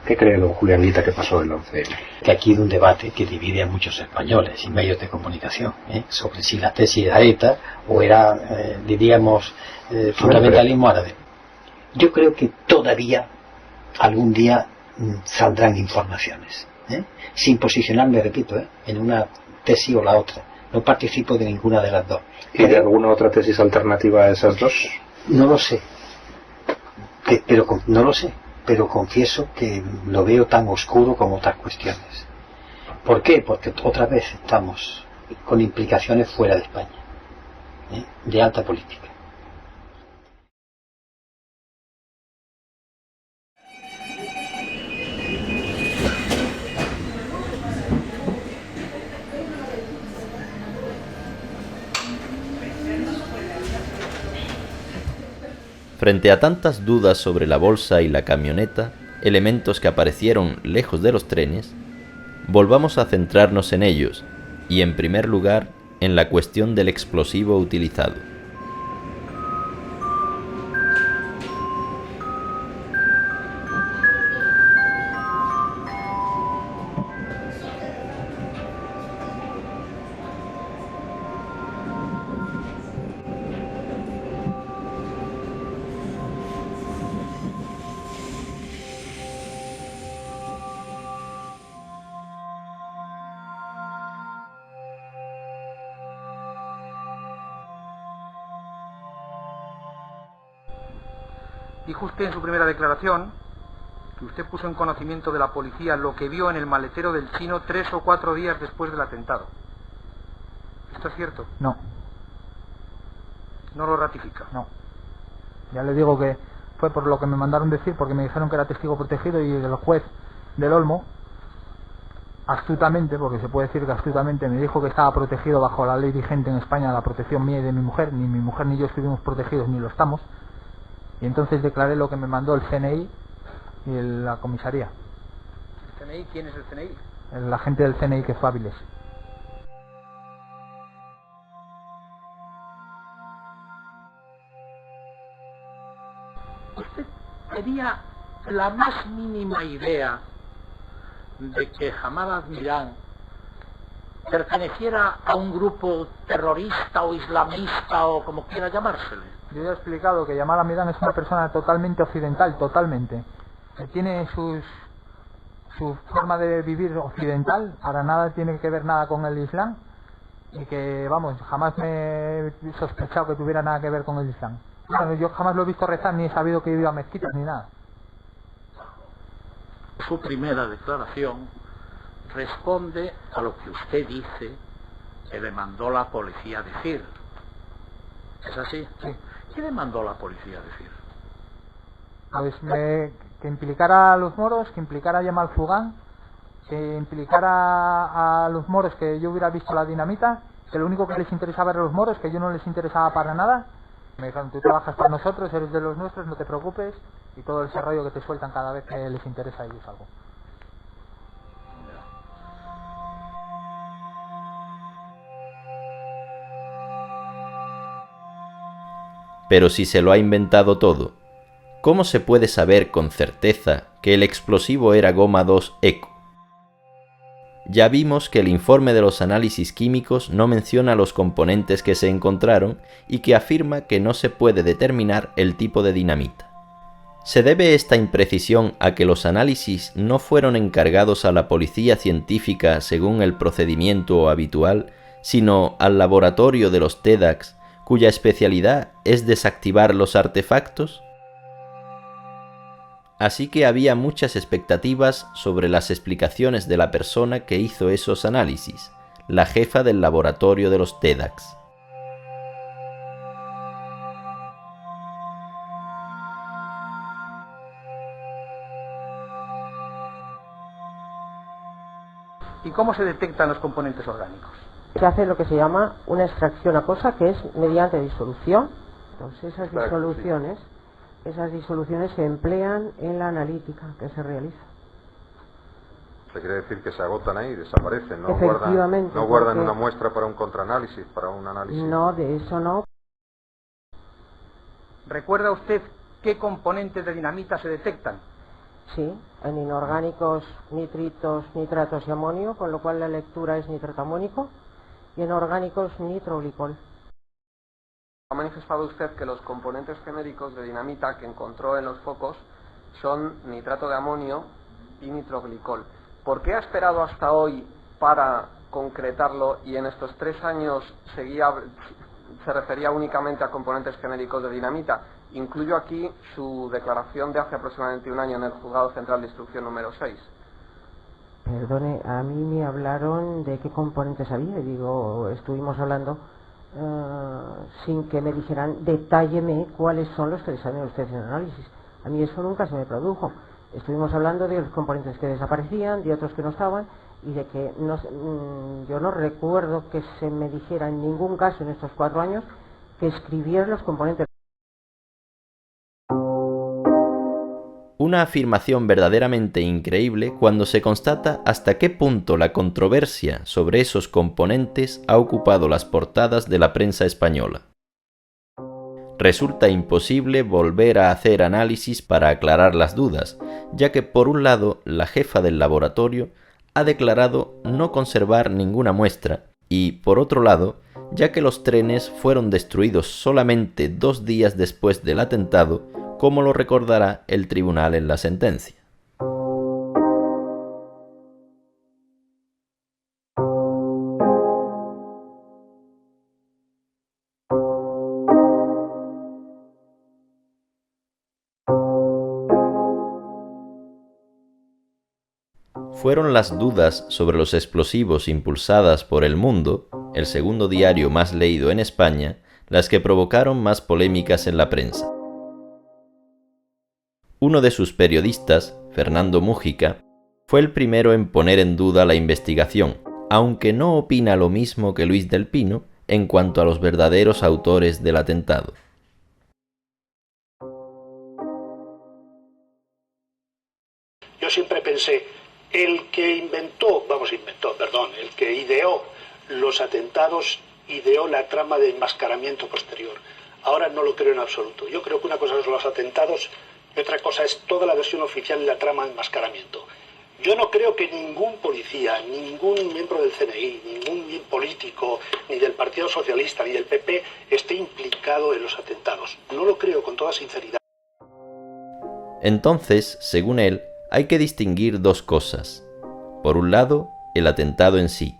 ¿Qué cree don Julio Anguita que pasó el 11M? Que aquí hay un debate que divide a muchos españoles y medios de comunicación sobre si la tesis era ETA o era, diríamos, fundamentalismo árabe. Yo creo que todavía algún día saldrán informaciones, sin posicionarme, repito, en una tesis o la otra. No participo de ninguna de las dos. ¿Y de alguna otra tesis alternativa a esas dos? No lo sé, pero confieso que lo veo tan oscuro como otras cuestiones. ¿Por qué? Porque otra vez estamos con implicaciones fuera de España, de alta política. Frente a tantas dudas sobre la bolsa y la camioneta, elementos que aparecieron lejos de los trenes, volvamos a centrarnos en ellos y, en primer lugar, en la cuestión del explosivo utilizado. Dijo usted en su primera declaración que usted puso en conocimiento de la policía lo que vio en el maletero del chino 3 o 4 días después del atentado. ¿Esto es cierto? No. ¿No lo ratifica? No. Ya le digo que fue por lo que me mandaron decir, porque me dijeron que era testigo protegido y el juez del Olmo, astutamente, porque se puede decir que astutamente, me dijo que estaba protegido bajo la ley vigente en España, la protección mía y de mi mujer. Ni mi mujer ni yo estuvimos protegidos, ni lo estamos. Y entonces declaré lo que me mandó el CNI y la comisaría. ¿El CNI? ¿Quién es el CNI? El agente del CNI que fue a Avilés. ¿Usted tenía la más mínima idea de que Hamad Admiral perteneciera a un grupo terrorista o islamista o como quiera llamársele. Yo ya he explicado que Yamal Amidán es una persona totalmente occidental, totalmente. Que tiene su forma de vivir occidental, para nada tiene que ver nada con el Islam, y que, vamos, jamás me he sospechado que tuviera nada que ver con el Islam. Bueno, yo jamás lo he visto rezar, ni he sabido que iba a mezquitas, ni nada. Su primera declaración responde a lo que usted dice que le mandó la policía decir. ¿Es así? Sí. ¿Qué le mandó la policía decir? Pues que implicara a los moros, que implicara a Yamal Fugán, que implicara a los moros que yo hubiera visto la dinamita, que lo único que les interesaba era los moros, que yo no les interesaba para nada. Me dijeron, tú trabajas para nosotros, eres de los nuestros, no te preocupes, y todo ese rollo que te sueltan cada vez que les interesa a ellos algo. Pero si se lo ha inventado todo, ¿cómo se puede saber con certeza que el explosivo era goma 2 eco? Ya vimos que el informe de los análisis químicos no menciona los componentes que se encontraron y que afirma que no se puede determinar el tipo de dinamita. ¿Se debe esta imprecisión a que los análisis no fueron encargados a la policía científica según el procedimiento habitual, sino al laboratorio de los TEDx, cuya especialidad es desactivar los artefactos? Así que había muchas expectativas sobre las explicaciones de la persona que hizo esos análisis, la jefa del laboratorio de los TEDx. ¿Y cómo se detectan los componentes orgánicos? Se hace lo que se llama una extracción acuosa, que es mediante disolución. Entonces esas disoluciones se emplean en la analítica que se realiza. Se quiere decir que se agotan ahí, desaparecen, no Efectivamente, no guardan una muestra para un contraanálisis, para un análisis. No, de eso no. ¿Recuerda usted qué componentes de dinamita se detectan? Sí, en inorgánicos, nitritos, nitratos y amonio, con lo cual la lectura es nitrato amónico, y en orgánicos nitroglicol. Ha manifestado usted que los componentes genéricos de dinamita que encontró en los focos son nitrato de amonio y nitroglicol. ¿Por qué ha esperado hasta hoy para concretarlo y en estos 3 años se refería únicamente a componentes genéricos de dinamita? Incluyo aquí su declaración de hace aproximadamente un año en el Juzgado Central de Instrucción número 6. Perdone, a mí me hablaron de qué componentes había, y digo, estuvimos hablando sin que me dijeran, detálleme cuáles son los que desarrollan ustedes en análisis. A mí eso nunca se me produjo. Estuvimos hablando de los componentes que desaparecían, de otros que no estaban, y de que yo no recuerdo que se me dijera en ningún caso en estos 4 años que escribieran los componentes. Una afirmación verdaderamente increíble cuando se constata hasta qué punto la controversia sobre esos componentes ha ocupado las portadas de la prensa española. Resulta imposible volver a hacer análisis para aclarar las dudas, ya que por un lado la jefa del laboratorio ha declarado no conservar ninguna muestra y por otro lado, ya que los trenes fueron destruidos solamente 2 días después del atentado, como lo recordará el tribunal en la sentencia. Fueron las dudas sobre los explosivos impulsadas por El Mundo, el segundo diario más leído en España, las que provocaron más polémicas en la prensa. Uno de sus periodistas, Fernando Mújica, fue el primero en poner en duda la investigación, aunque no opina lo mismo que Luis del Pino en cuanto a los verdaderos autores del atentado. Yo siempre pensé, el que el que ideó los atentados, ideó la trama de enmascaramiento posterior. Ahora no lo creo en absoluto. Yo creo que una cosa son los atentados y otra cosa es toda la versión oficial de la trama de enmascaramiento. Yo no creo que ningún policía, ningún miembro del CNI, ningún político, ni del Partido Socialista, ni del PP, esté implicado en los atentados. No lo creo, con toda sinceridad. Entonces, según él, hay que distinguir dos cosas. Por un lado, el atentado en sí,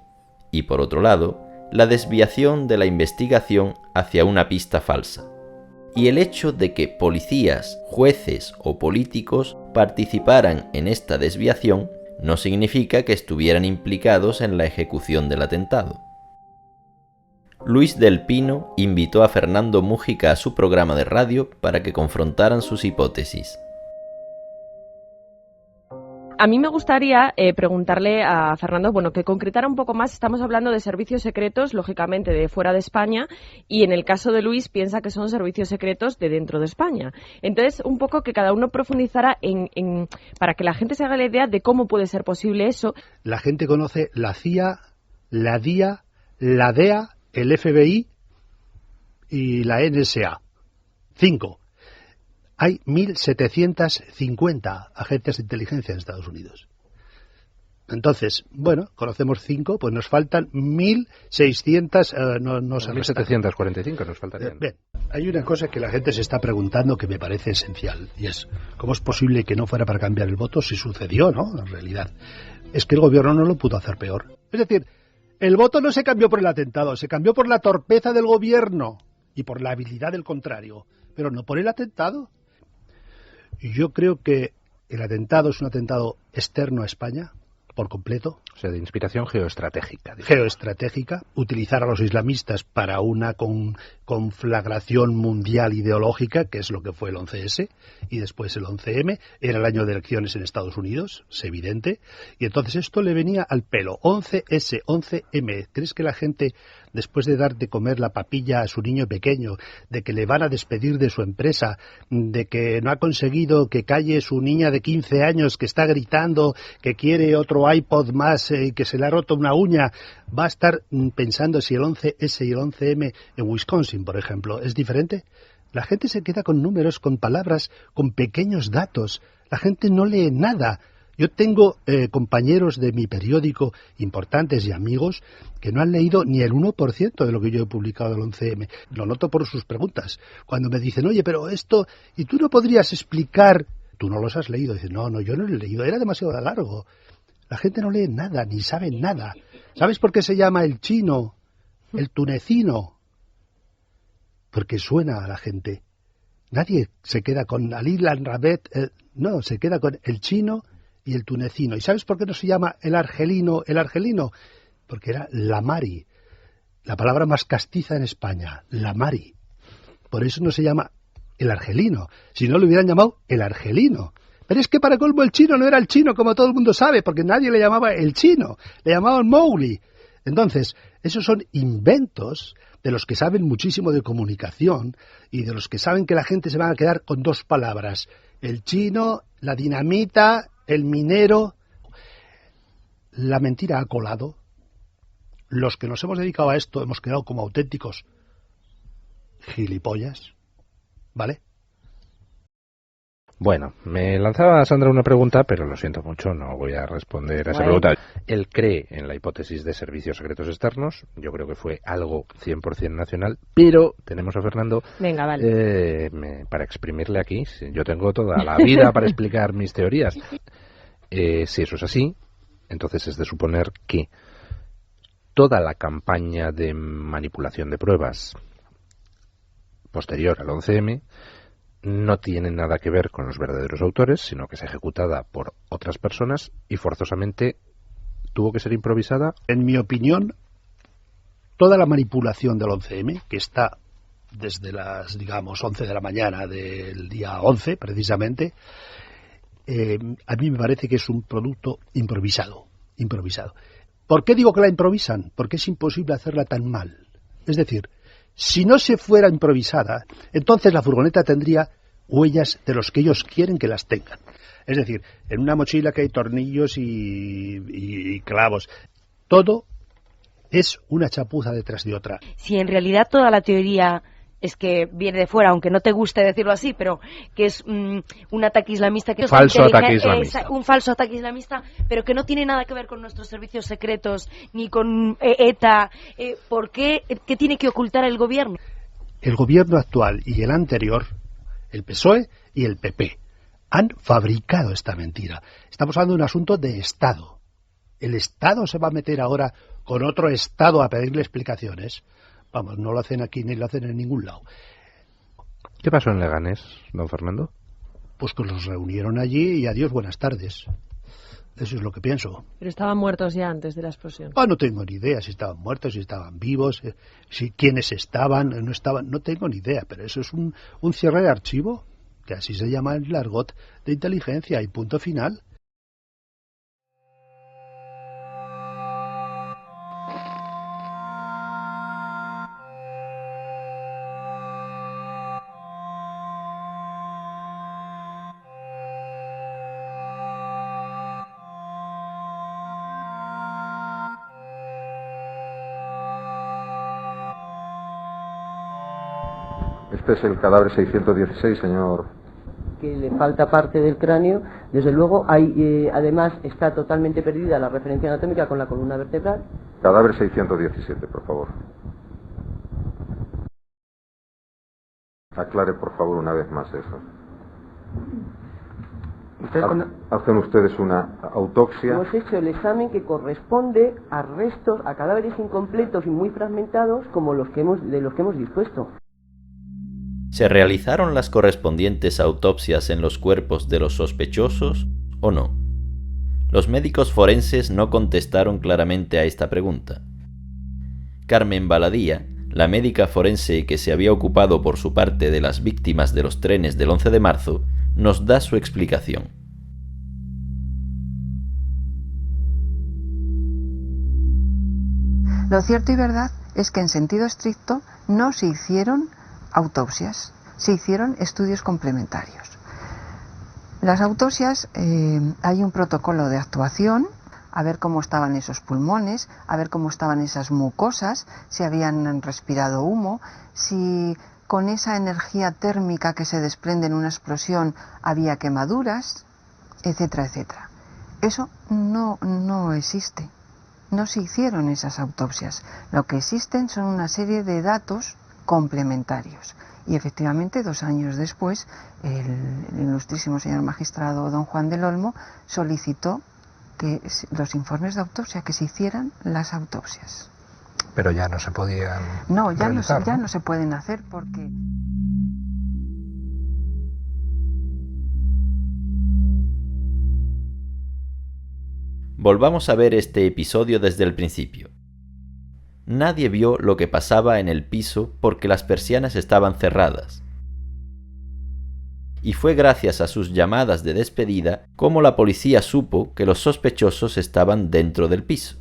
y por otro lado, la desviación de la investigación hacia una pista falsa. Y el hecho de que policías, jueces o políticos participaran en esta desviación no significa que estuvieran implicados en la ejecución del atentado. Luis del Pino invitó a Fernando Múgica a su programa de radio para que confrontaran sus hipótesis. A mí me gustaría preguntarle a Fernando, que concretara un poco más. Estamos hablando de servicios secretos, lógicamente, de fuera de España, y en el caso de Luis piensa que son servicios secretos de dentro de España. Entonces, un poco que cada uno profundizara para que la gente se haga la idea de cómo puede ser posible eso. La gente conoce la CIA, la DIA, la DEA, el FBI y la NSA. 5. Hay 1.750 agentes de inteligencia en Estados Unidos. Entonces, conocemos 5, pues nos faltan 1.600... no 1.745 nos faltarían. Bien, hay una cosa que la gente se está preguntando que me parece esencial, y es, ¿cómo es posible que no fuera para cambiar el voto si sucedió, no? En realidad, es que el gobierno no lo pudo hacer peor. Es decir, el voto no se cambió por el atentado, se cambió por la torpeza del gobierno y por la habilidad del contrario, pero no por el atentado. Yo creo que el atentado es un atentado externo a España, por completo. O sea, de inspiración geoestratégica. Geoestratégica. Utilizar a los islamistas para una conflagración mundial ideológica, que es lo que fue el 11S, y después el 11M. Era el año de elecciones en Estados Unidos, es evidente. Y entonces esto le venía al pelo. 11S, 11M. ¿Crees que la gente, después de dar de comer la papilla a su niño pequeño, de que le van a despedir de su empresa, de que no ha conseguido que calle su niña de 15 años que está gritando que quiere otro iPod más y que se le ha roto una uña, va a estar pensando si el 11S y el 11M en Wisconsin, por ejemplo, es diferente? La gente se queda con números, con palabras, con pequeños datos. La gente no lee nada. Yo tengo compañeros de mi periódico importantes y amigos que no han leído ni el 1% de lo que yo he publicado del 11M. Lo noto por sus preguntas. Cuando me dicen, oye, pero esto, ¿y tú no podrías explicar? Tú no los has leído. Dicen, no, yo no lo he leído, era demasiado largo. La gente no lee nada, ni sabe nada. ¿Sabes por qué se llama el chino, el tunecino? Porque suena a la gente. Nadie se queda con Ali Lanrabet, no, se queda con el chino y el tunecino. ¿Y sabes por qué no se llama el argelino? Porque era la Mari, la palabra más castiza en España, la Mari. Por eso no se llama el argelino. Si no, le hubieran llamado el argelino. Pero es que para colmo el chino no era el chino, como todo el mundo sabe, porque nadie le llamaba el chino, le llamaban Mowgli. Entonces, esos son inventos de los que saben muchísimo de comunicación y de los que saben que la gente se va a quedar con dos palabras: el chino, la dinamita, el minero. La mentira ha colado. Los que nos hemos dedicado a esto hemos quedado como auténticos gilipollas, ¿vale? Bueno, me lanzaba Sandra una pregunta, pero lo siento mucho, no voy a responder a esa pregunta. Él cree en la hipótesis de servicios secretos externos, yo creo que fue algo 100% nacional, pero tenemos a Fernando. Venga, vale. Para exprimirle aquí, yo tengo toda la vida para explicar mis teorías. Si eso es así, entonces es de suponer que toda la campaña de manipulación de pruebas posterior al 11M no tiene nada que ver con los verdaderos autores, sino que es ejecutada por otras personas y forzosamente tuvo que ser improvisada. En mi opinión, toda la manipulación del 11M, que está desde las, 11 de la mañana del día 11, precisamente, a mí me parece que es un producto improvisado. ¿Por qué digo que la improvisan? Porque es imposible hacerla tan mal. Es decir, si no se fuera improvisada, entonces la furgoneta tendría huellas de los que ellos quieren que las tengan. Es decir, en una mochila que hay tornillos y clavos. Todo es una chapuza detrás de otra. Si en realidad toda la teoría es que viene de fuera, aunque no te guste decirlo así, pero que es un ataque islamista, que falso ataque islamista. Un falso ataque islamista, pero que no tiene nada que ver con nuestros servicios secretos ni con ETA. ¿Por qué? ¿Qué tiene que ocultar el gobierno? El gobierno actual y el anterior, el PSOE y el PP, han fabricado esta mentira. Estamos hablando de un asunto de Estado. ¿El Estado se va a meter ahora con otro Estado a pedirle explicaciones? Vamos, no lo hacen aquí ni lo hacen en ningún lado. ¿Qué pasó en Leganés, don Fernando? Pues que los reunieron allí y adiós, buenas tardes. Eso es lo que pienso. Pero estaban muertos ya antes de la explosión. No tengo ni idea si estaban muertos, si estaban vivos, si quiénes estaban, no estaban, no tengo ni idea. Pero eso es un cierre de archivo, que así se llama el argot de inteligencia, y punto final. Este es el cadáver 616, señor. Que le falta parte del cráneo, desde luego hay, además está totalmente perdida la referencia anatómica con la columna vertebral. Cadáver 617, por favor. Aclare, por favor, una vez más eso. ¿Hacen ustedes una autopsia? Hemos hecho el examen que corresponde a restos, a cadáveres incompletos y muy fragmentados como de los que hemos dispuesto. ¿Se realizaron las correspondientes autopsias en los cuerpos de los sospechosos o no? Los médicos forenses no contestaron claramente a esta pregunta. Carmen Baladía, la médica forense que se había ocupado por su parte de las víctimas de los trenes del 11 de marzo, nos da su explicación. Lo cierto y verdad es que en sentido estricto no se hicieron autopsias, se hicieron estudios complementarios. Las autopsias, hay un protocolo de actuación, a ver cómo estaban esos pulmones, a ver cómo estaban esas mucosas, si habían respirado humo, si con esa energía térmica que se desprende en una explosión había quemaduras, etcétera, etcétera. Eso no existe. No se hicieron esas autopsias. Lo que existen son una serie de datos complementarios. Y efectivamente, 2 años después, el ilustrísimo señor magistrado don Juan del Olmo solicitó que los informes de autopsia, que se hicieran las autopsias. Pero ya no se podían realizar, ya no se pueden hacer porque... Volvamos a ver este episodio desde el principio. Nadie vio lo que pasaba en el piso porque las persianas estaban cerradas. Y fue gracias a sus llamadas de despedida como la policía supo que los sospechosos estaban dentro del piso.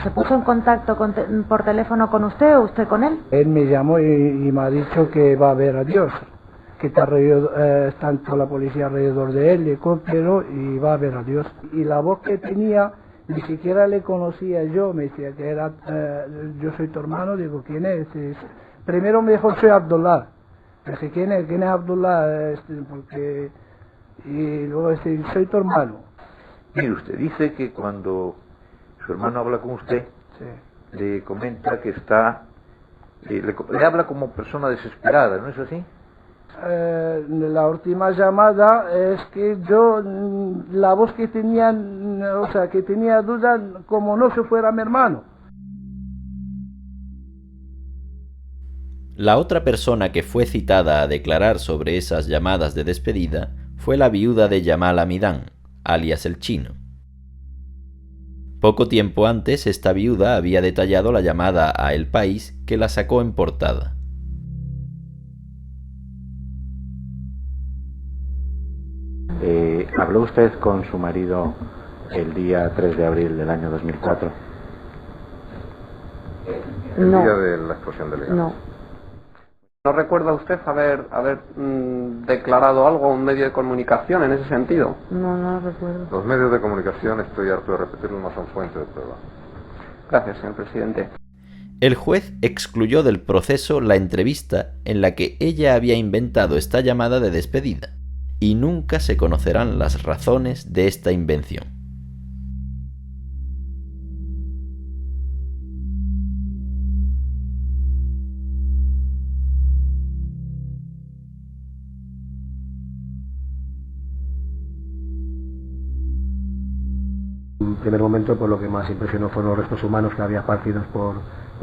¿Se puso en contacto por teléfono con usted o usted con él? Él me llamó y me ha dicho que va a ver a Dios, que está toda la policía alrededor de él, le cooperó y va a ver a Dios. Y la voz que tenía, ni siquiera le conocía yo, me decía que era, yo soy tu hermano, digo, ¿quién es? Primero me dijo, soy Abdullah. Dije, ¿quién es Abdullah? Porque... Y luego soy tu hermano. Mire, usted dice que cuando su hermano habla con usted, sí, le comenta que está... le habla como persona desesperada, ¿no es así? La última llamada es que yo, la voz que tenía, o sea, que tenía duda como no se fuera mi hermano. La otra persona que fue citada a declarar sobre esas llamadas de despedida fue la viuda de Yamal Hamidán, alias el Chino. Poco tiempo antes, esta viuda había detallado la llamada a El País que la sacó en portada. ¿Habló usted con su marido el día 3 de abril del año 2004? El día de la explosión de Leganés. No. ¿No recuerda usted haber declarado algo a un medio de comunicación en ese sentido? No recuerdo. Los medios de comunicación, estoy harto de repetirlo, no son fuente de prueba. Gracias, señor presidente. El juez excluyó del proceso la entrevista en la que ella había inventado esta llamada de despedida, y nunca se conocerán las razones de esta invención. En un primer momento, pues lo que más impresionó fueron los restos humanos que había esparcidos por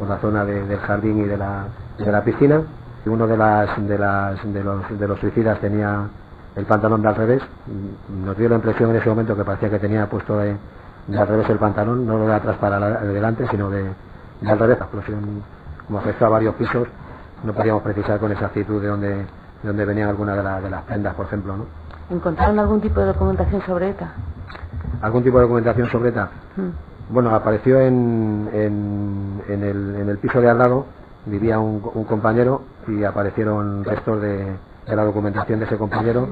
la zona del jardín y de la piscina. Y uno de los suicidas tenía el pantalón de al revés. Nos dio la impresión en ese momento que parecía que tenía puesto de al revés el pantalón, no de atrás para adelante, sino de al revés. La explosión, como afectó a varios pisos, no podíamos precisar con exactitud de dónde venían algunas de las prendas, por ejemplo, ¿no? ¿Encontraron algún tipo de documentación sobre ETA? ¿Algún tipo de documentación sobre ETA? Bueno, apareció en el piso de al lado, vivía un compañero y aparecieron restos de la documentación de ese compañero.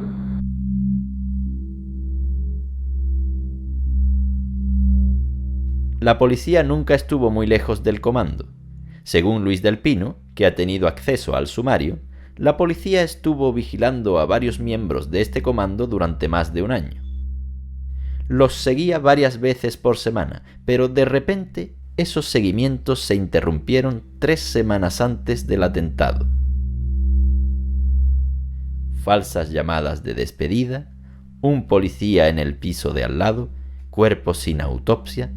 La policía nunca estuvo muy lejos del comando. Según Luis del Pino, que ha tenido acceso al sumario, la policía estuvo vigilando a varios miembros de este comando durante más de un año. Los seguía varias veces por semana, pero de repente esos seguimientos se interrumpieron 3 semanas antes del atentado. Falsas llamadas de despedida, un policía en el piso de al lado, cuerpos sin autopsia.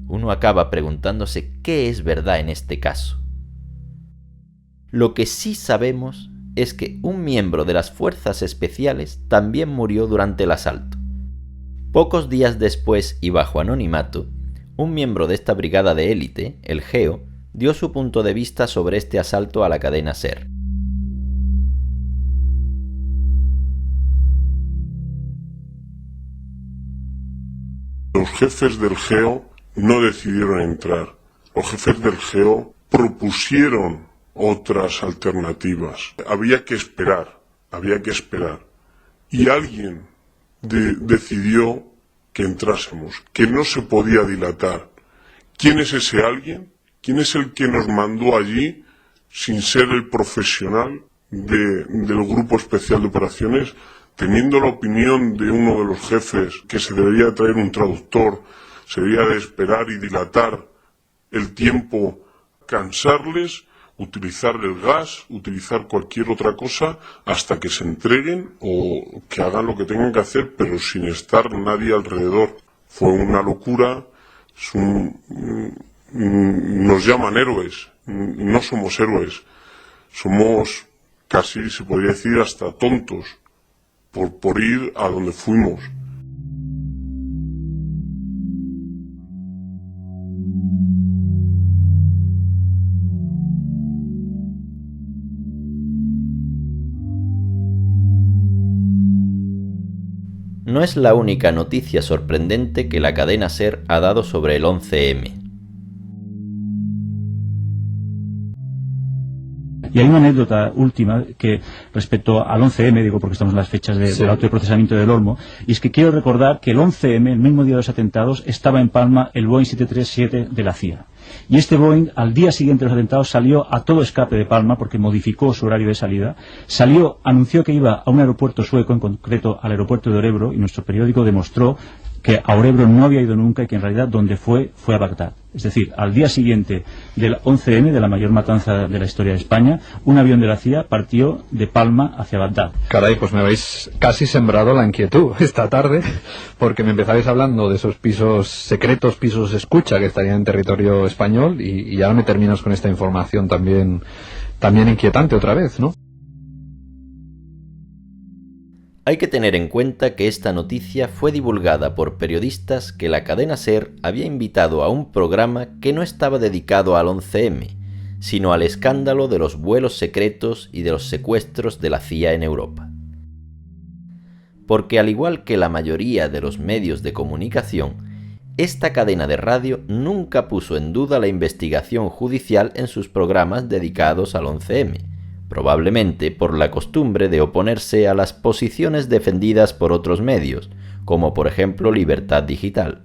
Uno acaba preguntándose qué es verdad en este caso. Lo que sí sabemos es que un miembro de las fuerzas especiales también murió durante el asalto. Pocos días después y bajo anonimato, un miembro de esta brigada de élite, el GEO, dio su punto de vista sobre este asalto a la cadena SER. Los jefes del GEO no decidieron entrar. Los jefes del GEO propusieron otras alternativas. Había que esperar. Y alguien decidió que entrásemos, que no se podía dilatar. ¿Quién es ese alguien? ¿Quién es el que nos mandó allí sin ser el profesional del Grupo Especial de Operaciones, teniendo la opinión de uno de los jefes que se debería traer un traductor, se debería de esperar y dilatar el tiempo, cansarles, utilizar el gas, utilizar cualquier otra cosa hasta que se entreguen o que hagan lo que tengan que hacer, pero sin estar nadie alrededor? Fue una locura. Nos llaman héroes, no somos héroes, somos casi, se podría decir, hasta tontos por ir a donde fuimos. No es la única noticia sorprendente que la cadena SER ha dado sobre el 11M. Y hay una anécdota última que respecto al 11M, digo porque estamos en las fechas del auto de procesamiento del Olmo, y es que quiero recordar que el 11M, el mismo día de los atentados, estaba en Palma el Boeing 737 de la CIA. Y este Boeing, al día siguiente de los atentados, salió a todo escape de Palma porque modificó su horario de salida. Anunció que iba a un aeropuerto sueco, en concreto al aeropuerto de Örebro, y nuestro periódico demostró que a Örebro no había ido nunca y que en realidad donde fue a Bagdad. Es decir, al día siguiente del 11M, de la mayor matanza de la historia de España, un avión de la CIA partió de Palma hacia Bagdad. Caray, pues me habéis casi sembrado la inquietud esta tarde, porque me empezabais hablando de esos pisos secretos, pisos escucha que estarían en territorio español, y ahora me terminas con esta información también inquietante otra vez, ¿no? Hay que tener en cuenta que esta noticia fue divulgada por periodistas que la cadena SER había invitado a un programa que no estaba dedicado al 11M, sino al escándalo de los vuelos secretos y de los secuestros de la CIA en Europa. Porque al igual que la mayoría de los medios de comunicación, esta cadena de radio nunca puso en duda la investigación judicial en sus programas dedicados al 11M, probablemente por la costumbre de oponerse a las posiciones defendidas por otros medios, como por ejemplo Libertad Digital.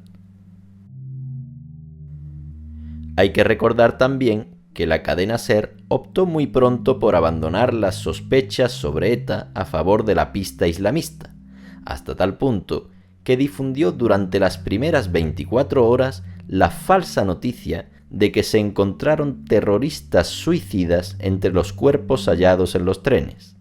Hay que recordar también que la cadena SER optó muy pronto por abandonar las sospechas sobre ETA a favor de la pista islamista, hasta tal punto que difundió durante las primeras 24 horas la falsa noticia de que se encontraron terroristas suicidas entre los cuerpos hallados en los trenes.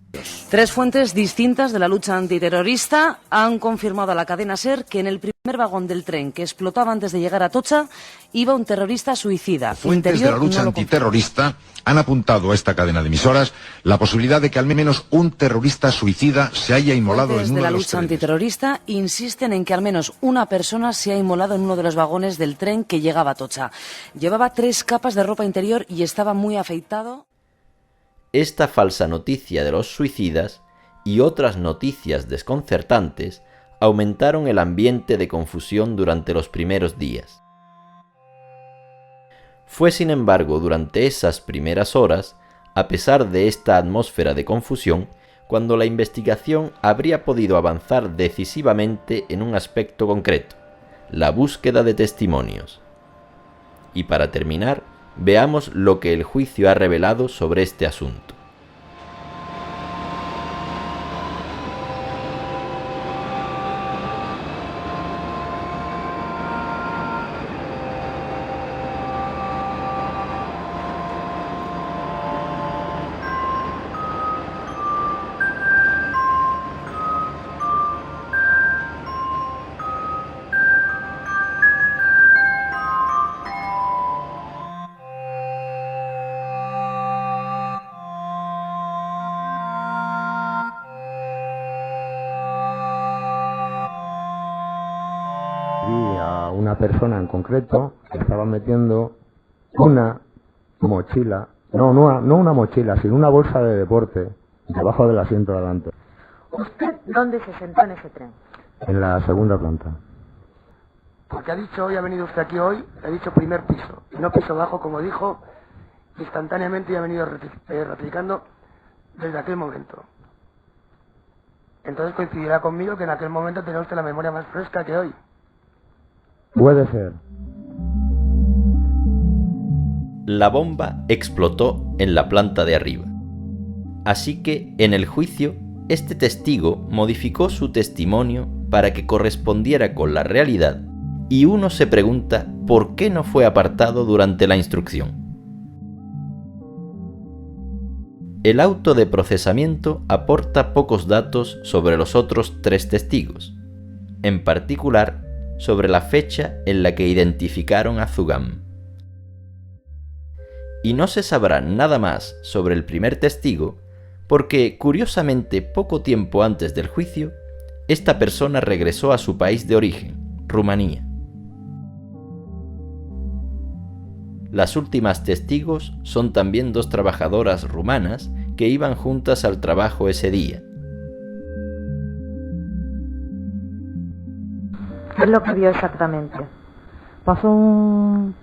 3 fuentes distintas de la lucha antiterrorista han confirmado a la cadena SER que en el primer vagón del tren que explotaba antes de llegar a Atocha iba un terrorista suicida. Fuentes de la lucha antiterrorista han apuntado a esta cadena de emisoras la posibilidad de que al menos un terrorista suicida se haya inmolado en uno de los trenes. Fuentes de la lucha antiterrorista insisten en que al menos una persona se ha inmolado en uno de los vagones del tren que llegaba a Atocha. Llevaba 3 capas de ropa interior y estaba muy afeitado. Esta falsa noticia de los suicidas y otras noticias desconcertantes aumentaron el ambiente de confusión durante los primeros días. Fue sin embargo durante esas primeras horas, a pesar de esta atmósfera de confusión, cuando la investigación habría podido avanzar decisivamente en un aspecto concreto, la búsqueda de testimonios. Y para terminar, veamos lo que el juicio ha revelado sobre este asunto. Una persona en concreto que estaba metiendo una mochila, no una mochila, sino una bolsa de deporte debajo del asiento de adelante. ¿Usted dónde se sentó en ese tren? En la segunda planta. Porque ha dicho hoy, ha venido usted aquí hoy, ha dicho primer piso, y no piso bajo, como dijo, instantáneamente y ha venido ratificando desde aquel momento. Entonces coincidirá conmigo que en aquel momento tenía usted la memoria más fresca que hoy. Puede ser. La bomba explotó en la planta de arriba. Así que, en el juicio, este testigo modificó su testimonio para que correspondiera con la realidad, y uno se pregunta por qué no fue apartado durante la instrucción. El auto de procesamiento aporta pocos datos sobre los otros 3 testigos, en particular sobre la fecha en la que identificaron a Zugam. Y no se sabrá nada más sobre el primer testigo porque, curiosamente, poco tiempo antes del juicio, esta persona regresó a su país de origen, Rumanía. Las últimas testigos son también 2 trabajadoras rumanas que iban juntas al trabajo ese día. ¿Qué es lo que vio exactamente? Pasó un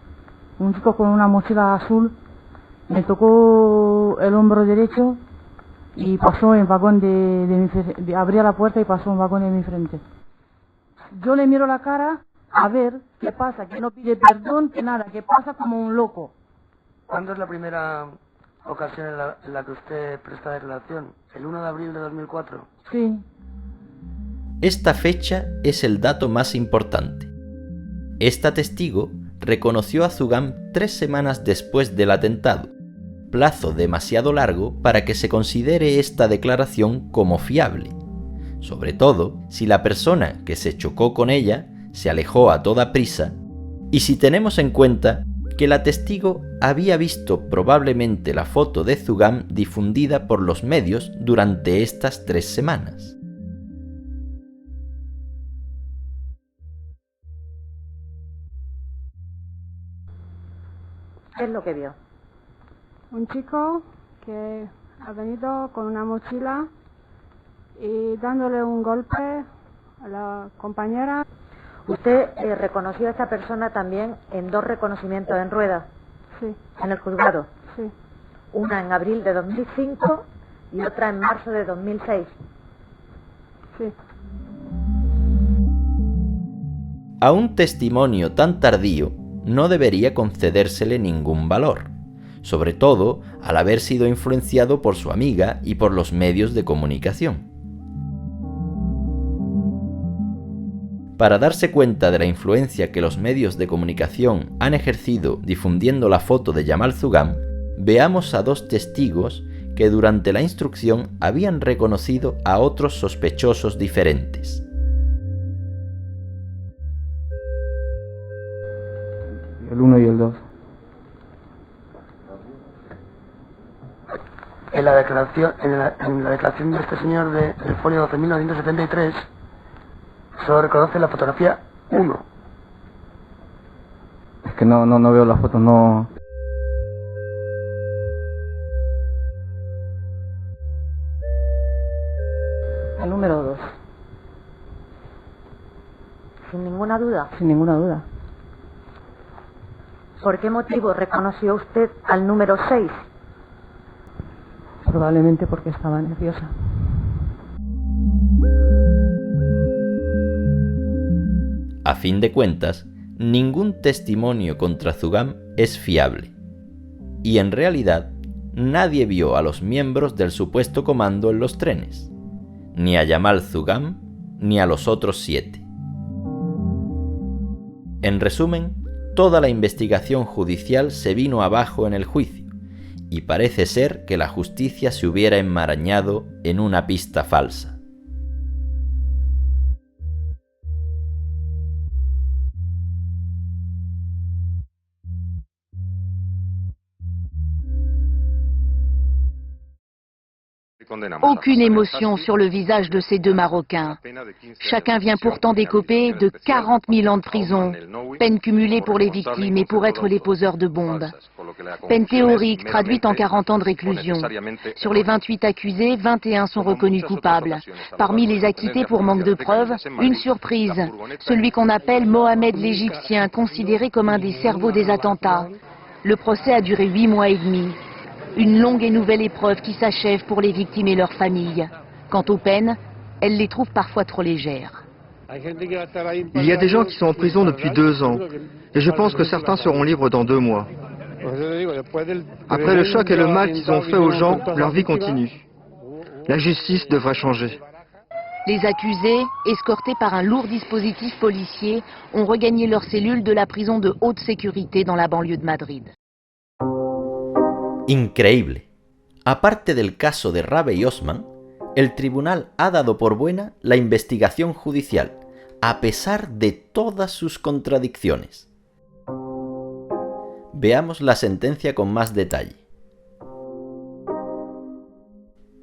chico con una mochila azul, me tocó el hombro derecho y pasó en vagón abría la puerta y pasó un vagón en mi frente. Yo le miro la cara a ver qué pasa, que no pide perdón, que nada, que pasa como un loco. ¿Cuándo es la primera ocasión en la que usted presta declaración? ¿El 1 de abril de 2004? Sí. Esta fecha es el dato más importante. Esta testigo reconoció a Zugam 3 semanas después del atentado, plazo demasiado largo para que se considere esta declaración como fiable, sobre todo si la persona que se chocó con ella se alejó a toda prisa y si tenemos en cuenta que la testigo había visto probablemente la foto de Zugam difundida por los medios durante estas 3 semanas. ¿Qué es lo que vio? Un chico que ha venido con una mochila y dándole un golpe a la compañera. ¿Usted reconoció a esa persona también en 2 reconocimientos en rueda? Sí. ¿En el juzgado? Sí. una en abril de 2005 y otra en marzo de 2006. Sí. A un testimonio tan tardío no debería concedérsele ningún valor, sobre todo al haber sido influenciado por su amiga y por los medios de comunicación. Para darse cuenta de la influencia que los medios de comunicación han ejercido difundiendo la foto de Jamal Zugam, veamos a dos testigos que durante la instrucción habían reconocido a otros sospechosos diferentes. El 1 y el 2. En la declaración de este señor del folio 12.973 solo reconoce la fotografía 1. Es que no veo la foto, no. El número 2. Sin ninguna duda. Sin ninguna duda. ¿Por qué motivo reconoció usted al número 6? Probablemente porque estaba nerviosa. A fin de cuentas, ningún testimonio contra Zugam es fiable. Y en realidad, nadie vio a los miembros del supuesto comando en los trenes, ni a Jamal Zugam, ni a los otros 7. En resumen, toda la investigación judicial se vino abajo en el juicio, y parece ser que la justicia se hubiera enmarañado en una pista falsa. Aucune émotion sur le visage de ces deux Marocains. Chacun vient pourtant d'écoper de 40 000 ans de prison, peine cumulée pour les victimes et pour être les poseurs de bombes. Peine théorique traduite en 40 ans de réclusion. Sur les 28 accusés, 21 sont reconnus coupables. Parmi les acquittés pour manque de preuves, une surprise, celui qu'on appelle Mohamed l'Égyptien, considéré comme un des cerveaux des attentats. Le procès a duré 8 mois et demi. Une longue et nouvelle épreuve qui s'achève pour les victimes et leurs familles. Quant aux peines, elles les trouvent parfois trop légères. Il y a des gens qui sont en prison depuis 2 ans, et je pense que certains seront libres dans 2 mois. Après le choc et le mal qu'ils ont fait aux gens, leur vie continue. La justice devrait changer. Les accusés, escortés par un lourd dispositif policier, ont regagné leur cellule de la prison de haute sécurité dans la banlieue de Madrid. Increíble. Aparte del caso de Rabe y Osman, el tribunal ha dado por buena la investigación judicial, a pesar de todas sus contradicciones. Veamos la sentencia con más detalle.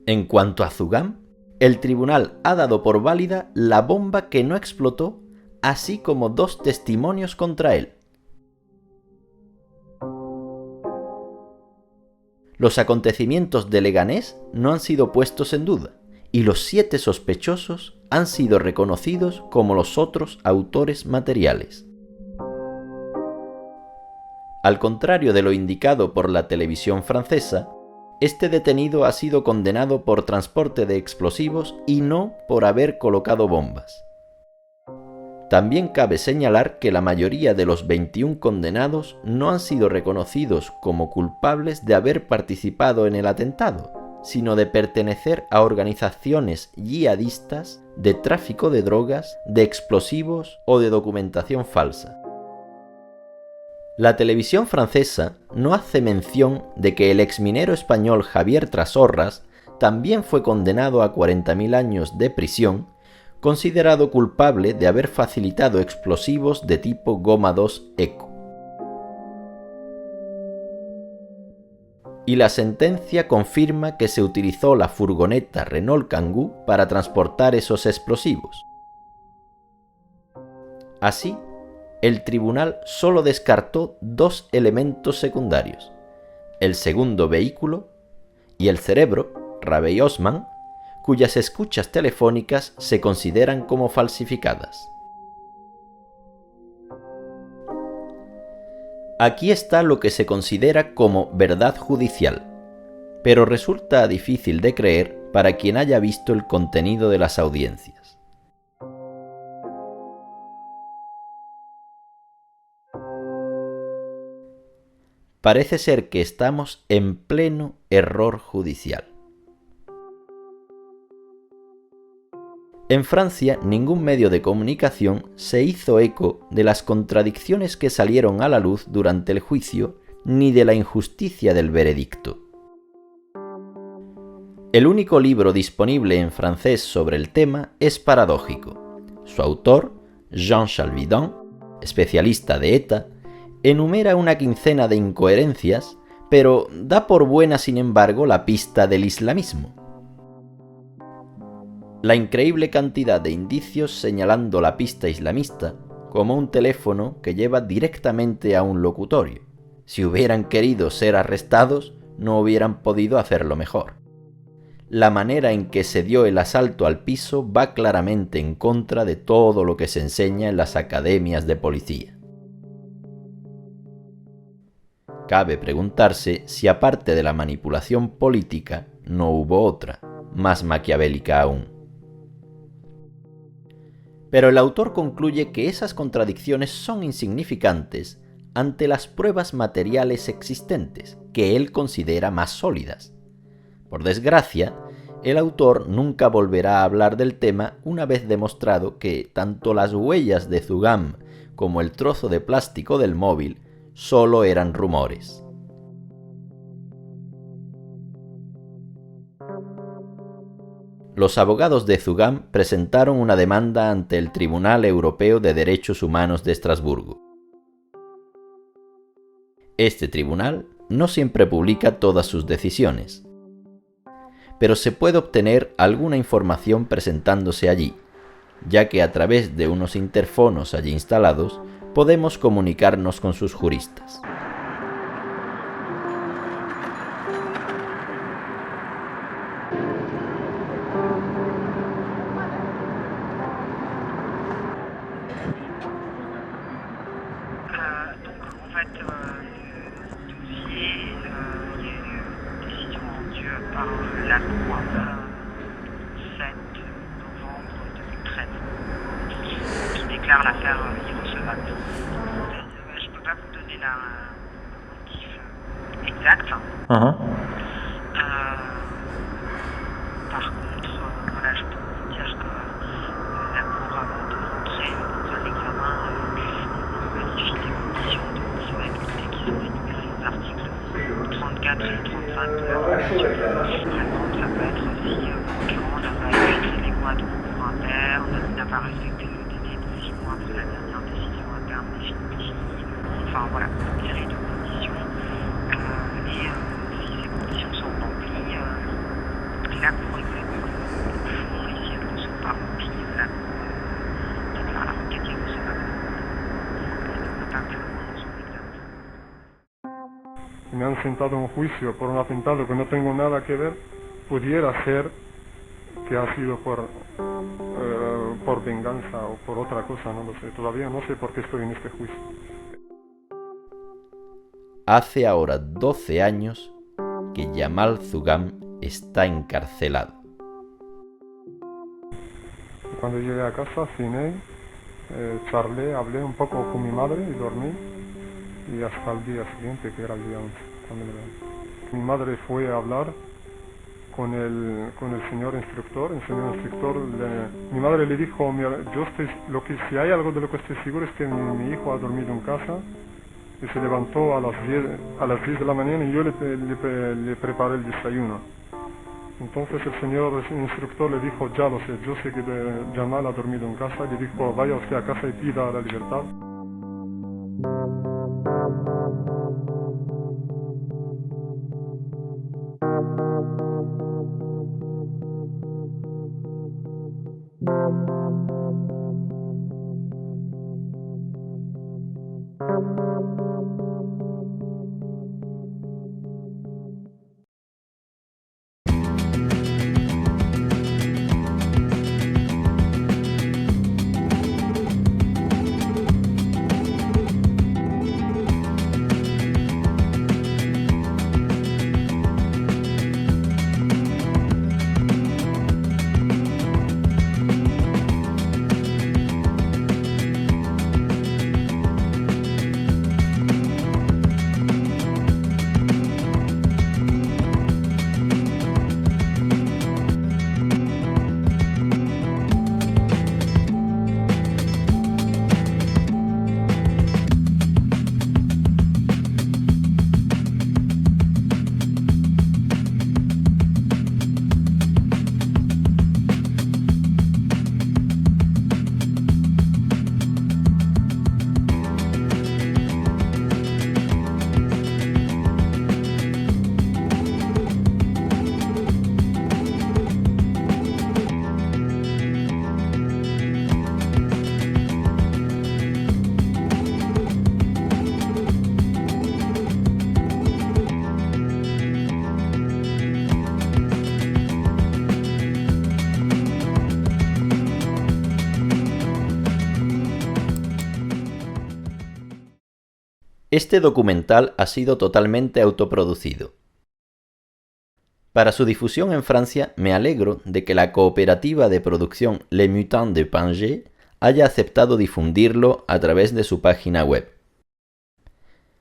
En cuanto a Zugam, el tribunal ha dado por válida la bomba que no explotó, así como 2 testimonios contra él. Los acontecimientos de Leganés no han sido puestos en duda, y los 7 sospechosos han sido reconocidos como los otros autores materiales. Al contrario de lo indicado por la televisión francesa, este detenido ha sido condenado por transporte de explosivos y no por haber colocado bombas. También cabe señalar que la mayoría de los 21 condenados no han sido reconocidos como culpables de haber participado en el atentado, sino de pertenecer a organizaciones yihadistas de tráfico de drogas, de explosivos o de documentación falsa. La televisión francesa no hace mención de que el exminero español Javier Trasorras también fue condenado a 40.000 años de prisión, considerado culpable de haber facilitado explosivos de tipo goma 2 eco. Y la sentencia confirma que se utilizó la furgoneta Renault Kangoo para transportar esos explosivos. Así, el tribunal solo descartó 2 elementos secundarios: el segundo vehículo y el cerebro, Rabe y Osman, cuyas escuchas telefónicas se consideran como falsificadas. Aquí está lo que se considera como verdad judicial, pero resulta difícil de creer para quien haya visto el contenido de las audiencias. Parece ser que estamos en pleno error judicial. En Francia, ningún medio de comunicación se hizo eco de las contradicciones que salieron a la luz durante el juicio ni de la injusticia del veredicto. El único libro disponible en francés sobre el tema es paradójico. Su autor, Jean Chalvidon, especialista de ETA, enumera una quincena de incoherencias, pero da por buena, sin embargo, la pista del islamismo. La increíble cantidad de indicios señalando la pista islamista como un teléfono que lleva directamente a un locutorio. Si hubieran querido ser arrestados, no hubieran podido hacerlo mejor. La manera en que se dio el asalto al piso va claramente en contra de todo lo que se enseña en las academias de policía. Cabe preguntarse si aparte de la manipulación política no hubo otra, más maquiavélica aún. Pero el autor concluye que esas contradicciones son insignificantes ante las pruebas materiales existentes, que él considera más sólidas. Por desgracia, el autor nunca volverá a hablar del tema una vez demostrado que tanto las huellas de Zugam como el trozo de plástico del móvil solo eran rumores. Los abogados de Zugam presentaron una demanda ante el Tribunal Europeo de Derechos Humanos de Estrasburgo. Este tribunal no siempre publica todas sus decisiones, pero se puede obtener alguna información presentándose allí, ya que a través de unos interfonos allí instalados podemos comunicarnos con sus juristas. Me han sentado en un juicio por un atentado que no tengo nada que ver, pudiera ser que ha sido por venganza o por otra cosa, no lo sé. Todavía no sé por qué estoy en este juicio. Hace ahora 12 años que Jamal Zugam está encarcelado. Cuando llegué a casa, cené, charlé, hablé un poco con mi madre y dormí. Y hasta el día siguiente, que era el día 11, cuando me levanté. Mi madre fue a hablar con el señor instructor. El señor instructor mi madre le dijo, mira, si hay algo de lo que estoy seguro es que mi hijo ha dormido en casa y se levantó a las 10 de la mañana y yo le preparé el desayuno. Entonces el señor instructor le dijo, ya lo sé, yo sé que Jamal ha dormido en casa, y le dijo, vaya usted a casa y pida la libertad. Este documental ha sido totalmente autoproducido. Para su difusión en Francia, me alegro de que la cooperativa de producción Les Mutants de Pangée haya aceptado difundirlo a través de su página web.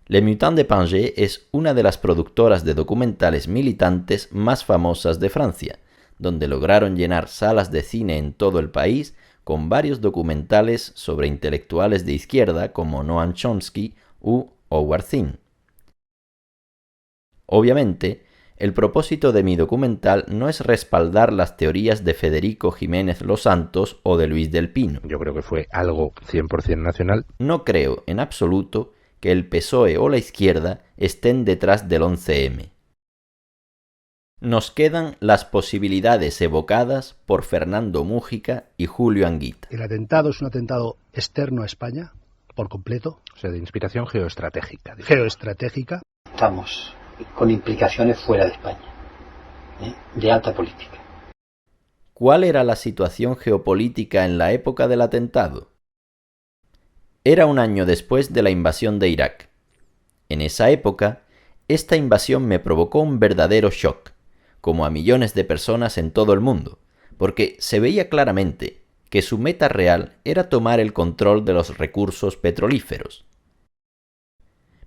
Les Mutants de Pangée es una de las productoras de documentales militantes más famosas de Francia, donde lograron llenar salas de cine en todo el país con varios documentales sobre intelectuales de izquierda como Noam Chomsky u Howard Zinn. Obviamente, el propósito de mi documental no es respaldar las teorías de Federico Jiménez Los Santos o de Luis del Pino. Yo creo que fue algo 100% nacional. No creo, en absoluto, que el PSOE o la izquierda estén detrás del 11M. Nos quedan las posibilidades evocadas por Fernando Mújica y Julio Anguita. El atentado es un atentado externo a España, por completo. O sea, de inspiración geoestratégica. Digamos. Geoestratégica. Estamos con implicaciones fuera de España, de alta política. ¿Cuál era la situación geopolítica en la época del atentado? Era un año después de la invasión de Irak. En esa época, esta invasión me provocó un verdadero shock, como a millones de personas en todo el mundo, porque se veía claramente que su meta real era tomar el control de los recursos petrolíferos.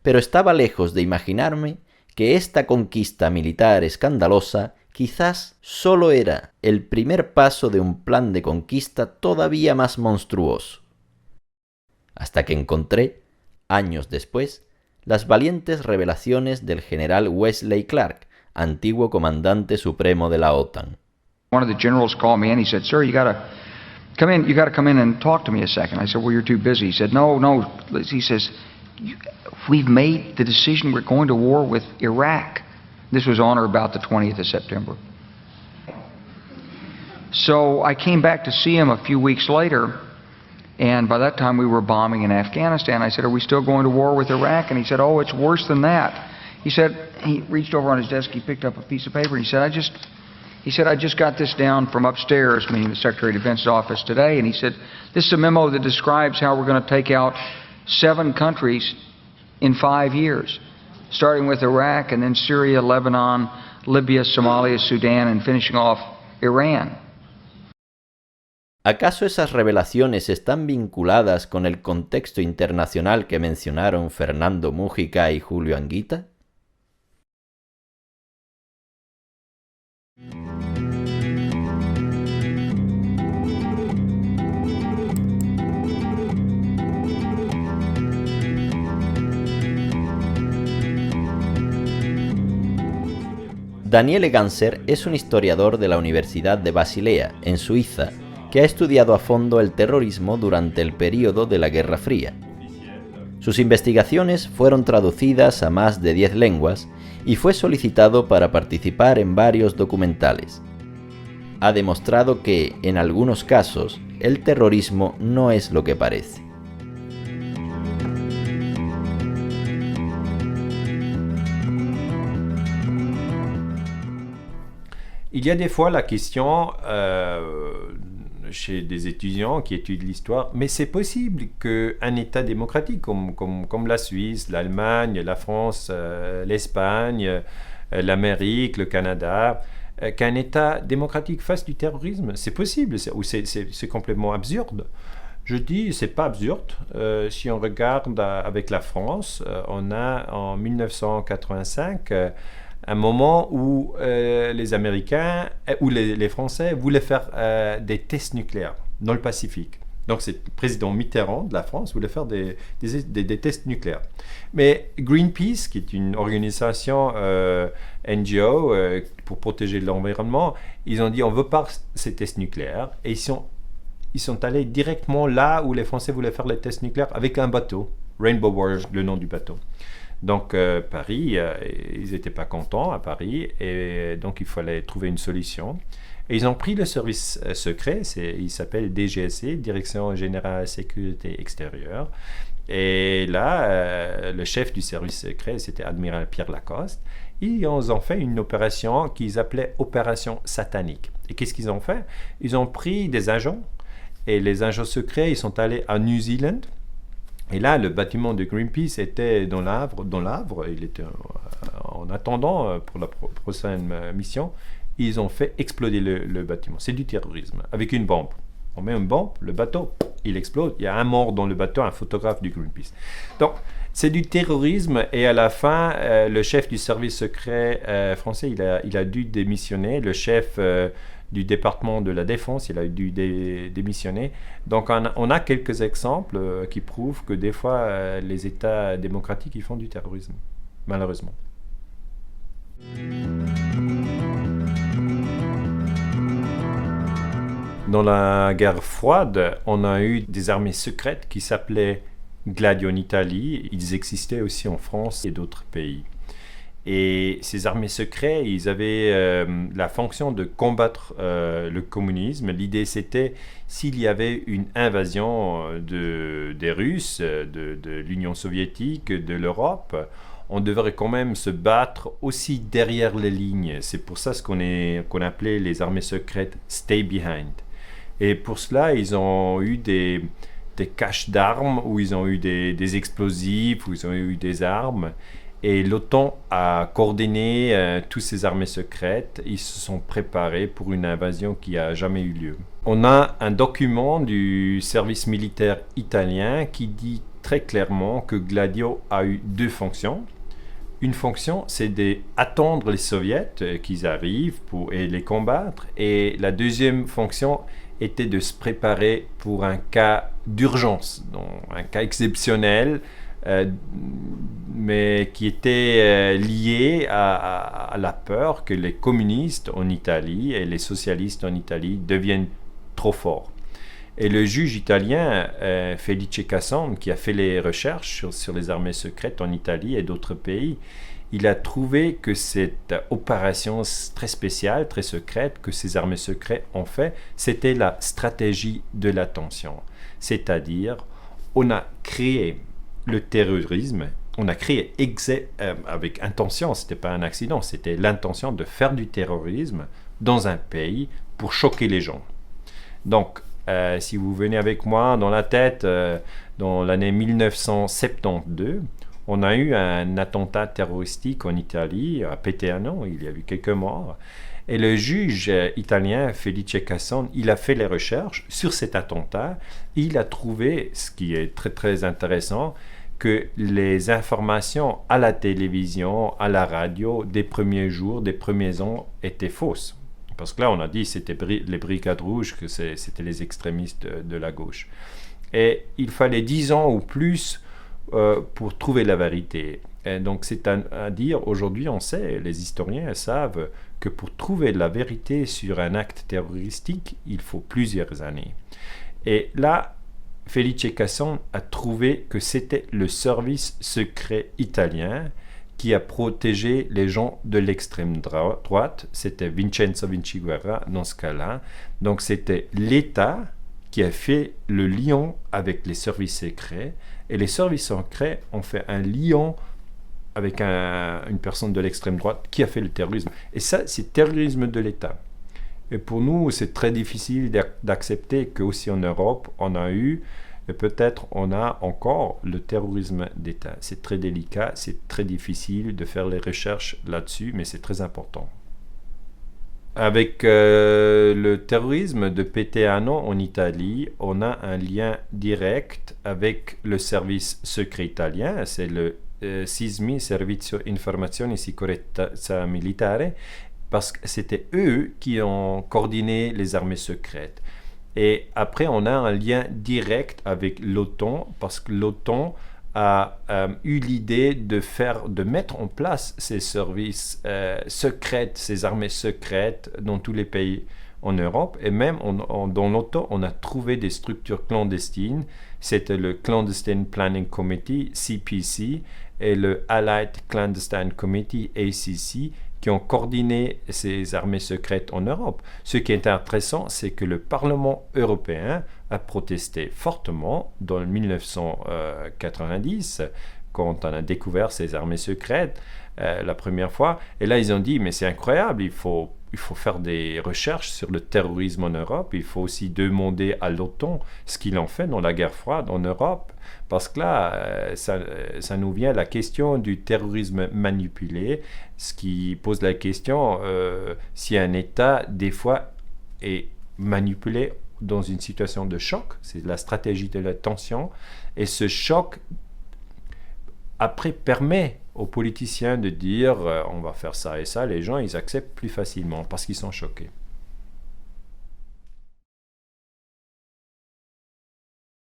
Pero estaba lejos de imaginarme que esta conquista militar escandalosa quizás solo era el primer paso de un plan de conquista todavía más monstruoso. Hasta que encontré, años después, las valientes revelaciones del general Wesley Clark, antiguo comandante supremo de la OTAN. One of the generals called me and he said, "Sir, you gotta come in and talk to me a second." I said, "Well, you're too busy." He said, No. He says, "We've made the decision. We're going to war with Iraq." This was on or about the 20th of September. So I came back to see him a few weeks later, and by that time we were bombing in Afghanistan. I said, "Are we still going to war with Iraq?" And he said, "Oh, it's worse than that." He said, he reached over on his desk, he picked up a piece of paper, and he said, I just got this down from upstairs, meaning the Secretary of Defense's office today, and he said, "This is a memo that describes how we're going to take out 7 countries in 5 years, starting with Iraq and then Syria, Lebanon, Libya, Somalia, Sudan, and finishing off Iran." ¿Acaso esas revelaciones están vinculadas con el contexto internacional que mencionaron Fernando Mújica y Julio Anguita? Daniele Ganser es un historiador de la Universidad de Basilea, en Suiza, que ha estudiado a fondo el terrorismo durante el período de la Guerra Fría. Sus investigaciones fueron traducidas a más de 10 lenguas y fue solicitado para participar en varios documentales. Ha demostrado que, en algunos casos, el terrorismo no es lo que parece. Il y a des fois la question chez des étudiants qui étudient l'histoire, mais c'est possible qu'un État démocratique comme la Suisse, l'Allemagne, la France, l'Espagne, l'Amérique, le Canada, qu'un État démocratique fasse du terrorisme, c'est possible, ou c'est complètement absurde. Je dis, c'est pas absurde. Si on regarde avec la France, on a en 1985 un moment où les Américains ou les Français voulaient faire des tests nucléaires dans le Pacifique. Donc c'est le président Mitterrand de la France voulait faire des tests nucléaires. Mais Greenpeace, qui est une organisation NGO pour protéger l'environnement, ils ont dit on veut pas ces tests nucléaires et ils sont allés directement là où les Français voulaient faire les tests nucléaires avec un bateau, Rainbow Warrior, le nom du bateau. Donc Paris, ils n'étaient pas contents à Paris et donc il fallait trouver une solution. Et ils ont pris le service secret, il s'appelle DGSE, Direction Générale Sécurité Extérieure. Et là, le chef du service secret, c'était Admiral Pierre Lacoste. Ils ont fait une opération qu'ils appelaient Opération Satanique. Et qu'est-ce qu'ils ont fait? Ils ont pris des agents, et les agents secrets, ils sont allés à New Zealand, Et là, le bâtiment de Greenpeace était dans l'arbre, il était en attendant pour la prochaine mission. Ils ont fait exploser le bâtiment. C'est du terrorisme, avec une bombe. On met une bombe, le bateau, il explose. Il y a un mort dans le bateau, un photographe du Greenpeace. Donc, c'est du terrorisme. Et à la fin, le chef du service secret français, il a dû démissionner. Le chef du département de la défense, il a dû démissionner. Donc, on a quelques exemples qui prouvent que des fois, les États démocratiques, ils font du terrorisme, malheureusement. Dans la guerre froide, on a eu des armées secrètes qui s'appelaient Gladio en Italie. Ils existaient aussi en France et d'autres pays. Et ces armées secrètes, ils avaient la fonction de combattre le communisme. L'idée, c'était s'il y avait une invasion des Russes, de l'Union soviétique, de l'Europe, on devrait quand même se battre aussi derrière les lignes. C'est pour ça ce qu'on appelait les armées secrètes « stay behind ». Et pour cela, ils ont eu des caches d'armes, où ils ont eu des explosifs, où ils ont eu des armes. Et l'OTAN a coordonné toutes ces armées secrètes. Ils se sont préparés pour une invasion qui n'a jamais eu lieu. On a un document du service militaire italien qui dit très clairement que Gladio a eu deux fonctions. Une fonction, c'est d'attendre les soviets qu'ils arrivent et les combattre. Et la deuxième fonction était de se préparer pour un cas d'urgence, un cas exceptionnel, mais qui était lié à la peur que les communistes en Italie et les socialistes en Italie deviennent trop forts. Et le juge italien Felice Casson, qui a fait les recherches sur les armées secrètes en Italie et d'autres pays, il a trouvé que cette opération très spéciale, très secrète, que ces armées secrètes ont fait, c'était la stratégie de l'attention. C'est-à-dire, on a créé le terrorisme, on a créé avec intention, ce n'était pas un accident, c'était l'intention de faire du terrorisme dans un pays pour choquer les gens. Donc, si vous venez avec moi dans la tête, dans l'année 1972, on a eu un attentat terroristique en Italie, à Peteano, il y a eu quelques morts. Et le juge italien Felice Casson, il a fait les recherches sur cet attentat. Il a trouvé, ce qui est très très intéressant, que les informations à la télévision, à la radio, des premiers jours, des premiers ans, étaient fausses. Parce que là, on a dit que c'était les brigades rouges, que c'était les extrémistes de la gauche. Et il fallait 10 ans ou plus pour trouver la vérité. Et donc c'est à dire, aujourd'hui on sait, les historiens savent que pour trouver la vérité sur un acte terroristique, il faut plusieurs années. Et là, Felice Casson a trouvé que c'était le service secret italien qui a protégé les gens de l'extrême droite. C'était Vincenzo Vinciguerra dans ce cas-là. Donc c'était l'État qui a fait le lien avec les services secrets. Et les services secrets ont fait un lien avec une personne de l'extrême droite qui a fait le terrorisme. Et ça, c'est le terrorisme de l'État. Et pour nous, c'est très difficile d'accepter qu'aussi en Europe, on a eu, et peut-être on a encore le terrorisme d'État. C'est très délicat, c'est très difficile de faire les recherches là-dessus, mais c'est très important. Avec le terrorisme de Peteano en Italie, on a un lien direct avec le service secret italien, c'est le SISMI, Servizio Informazione e Sicurezza Militare, parce que c'était eux qui ont coordonné les armées secrètes. Et après, on a un lien direct avec l'OTAN, parce que l'OTAN a eu l'idée de mettre en place ces services secrets, ces armées secrètes dans tous les pays en Europe. Et même dans l'OTAN, on a trouvé des structures clandestines. C'était le Clandestine Planning Committee, CPC, et le Allied Clandestine Committee, ACC, qui ont coordonné ces armées secrètes en Europe. Ce qui est intéressant, c'est que le Parlement européen a protesté fortement dans 1990 quand on a découvert ces armées secrètes la première fois. Et là, ils ont dit, mais c'est incroyable, il faut faire des recherches sur le terrorisme en Europe. Il faut aussi demander à l'OTAN ce qu'ils ont fait dans la guerre froide en Europe. Parce que là, ça nous vient la question du terrorisme manipulé, ce qui pose la question si un État, des fois, est manipulé dans une situation de choc. C'est la stratégie de la tension. Et ce choc, après, permet aux politiciens de dire on va faire ça et ça. Les gens, ils acceptent plus facilement parce qu'ils sont choqués.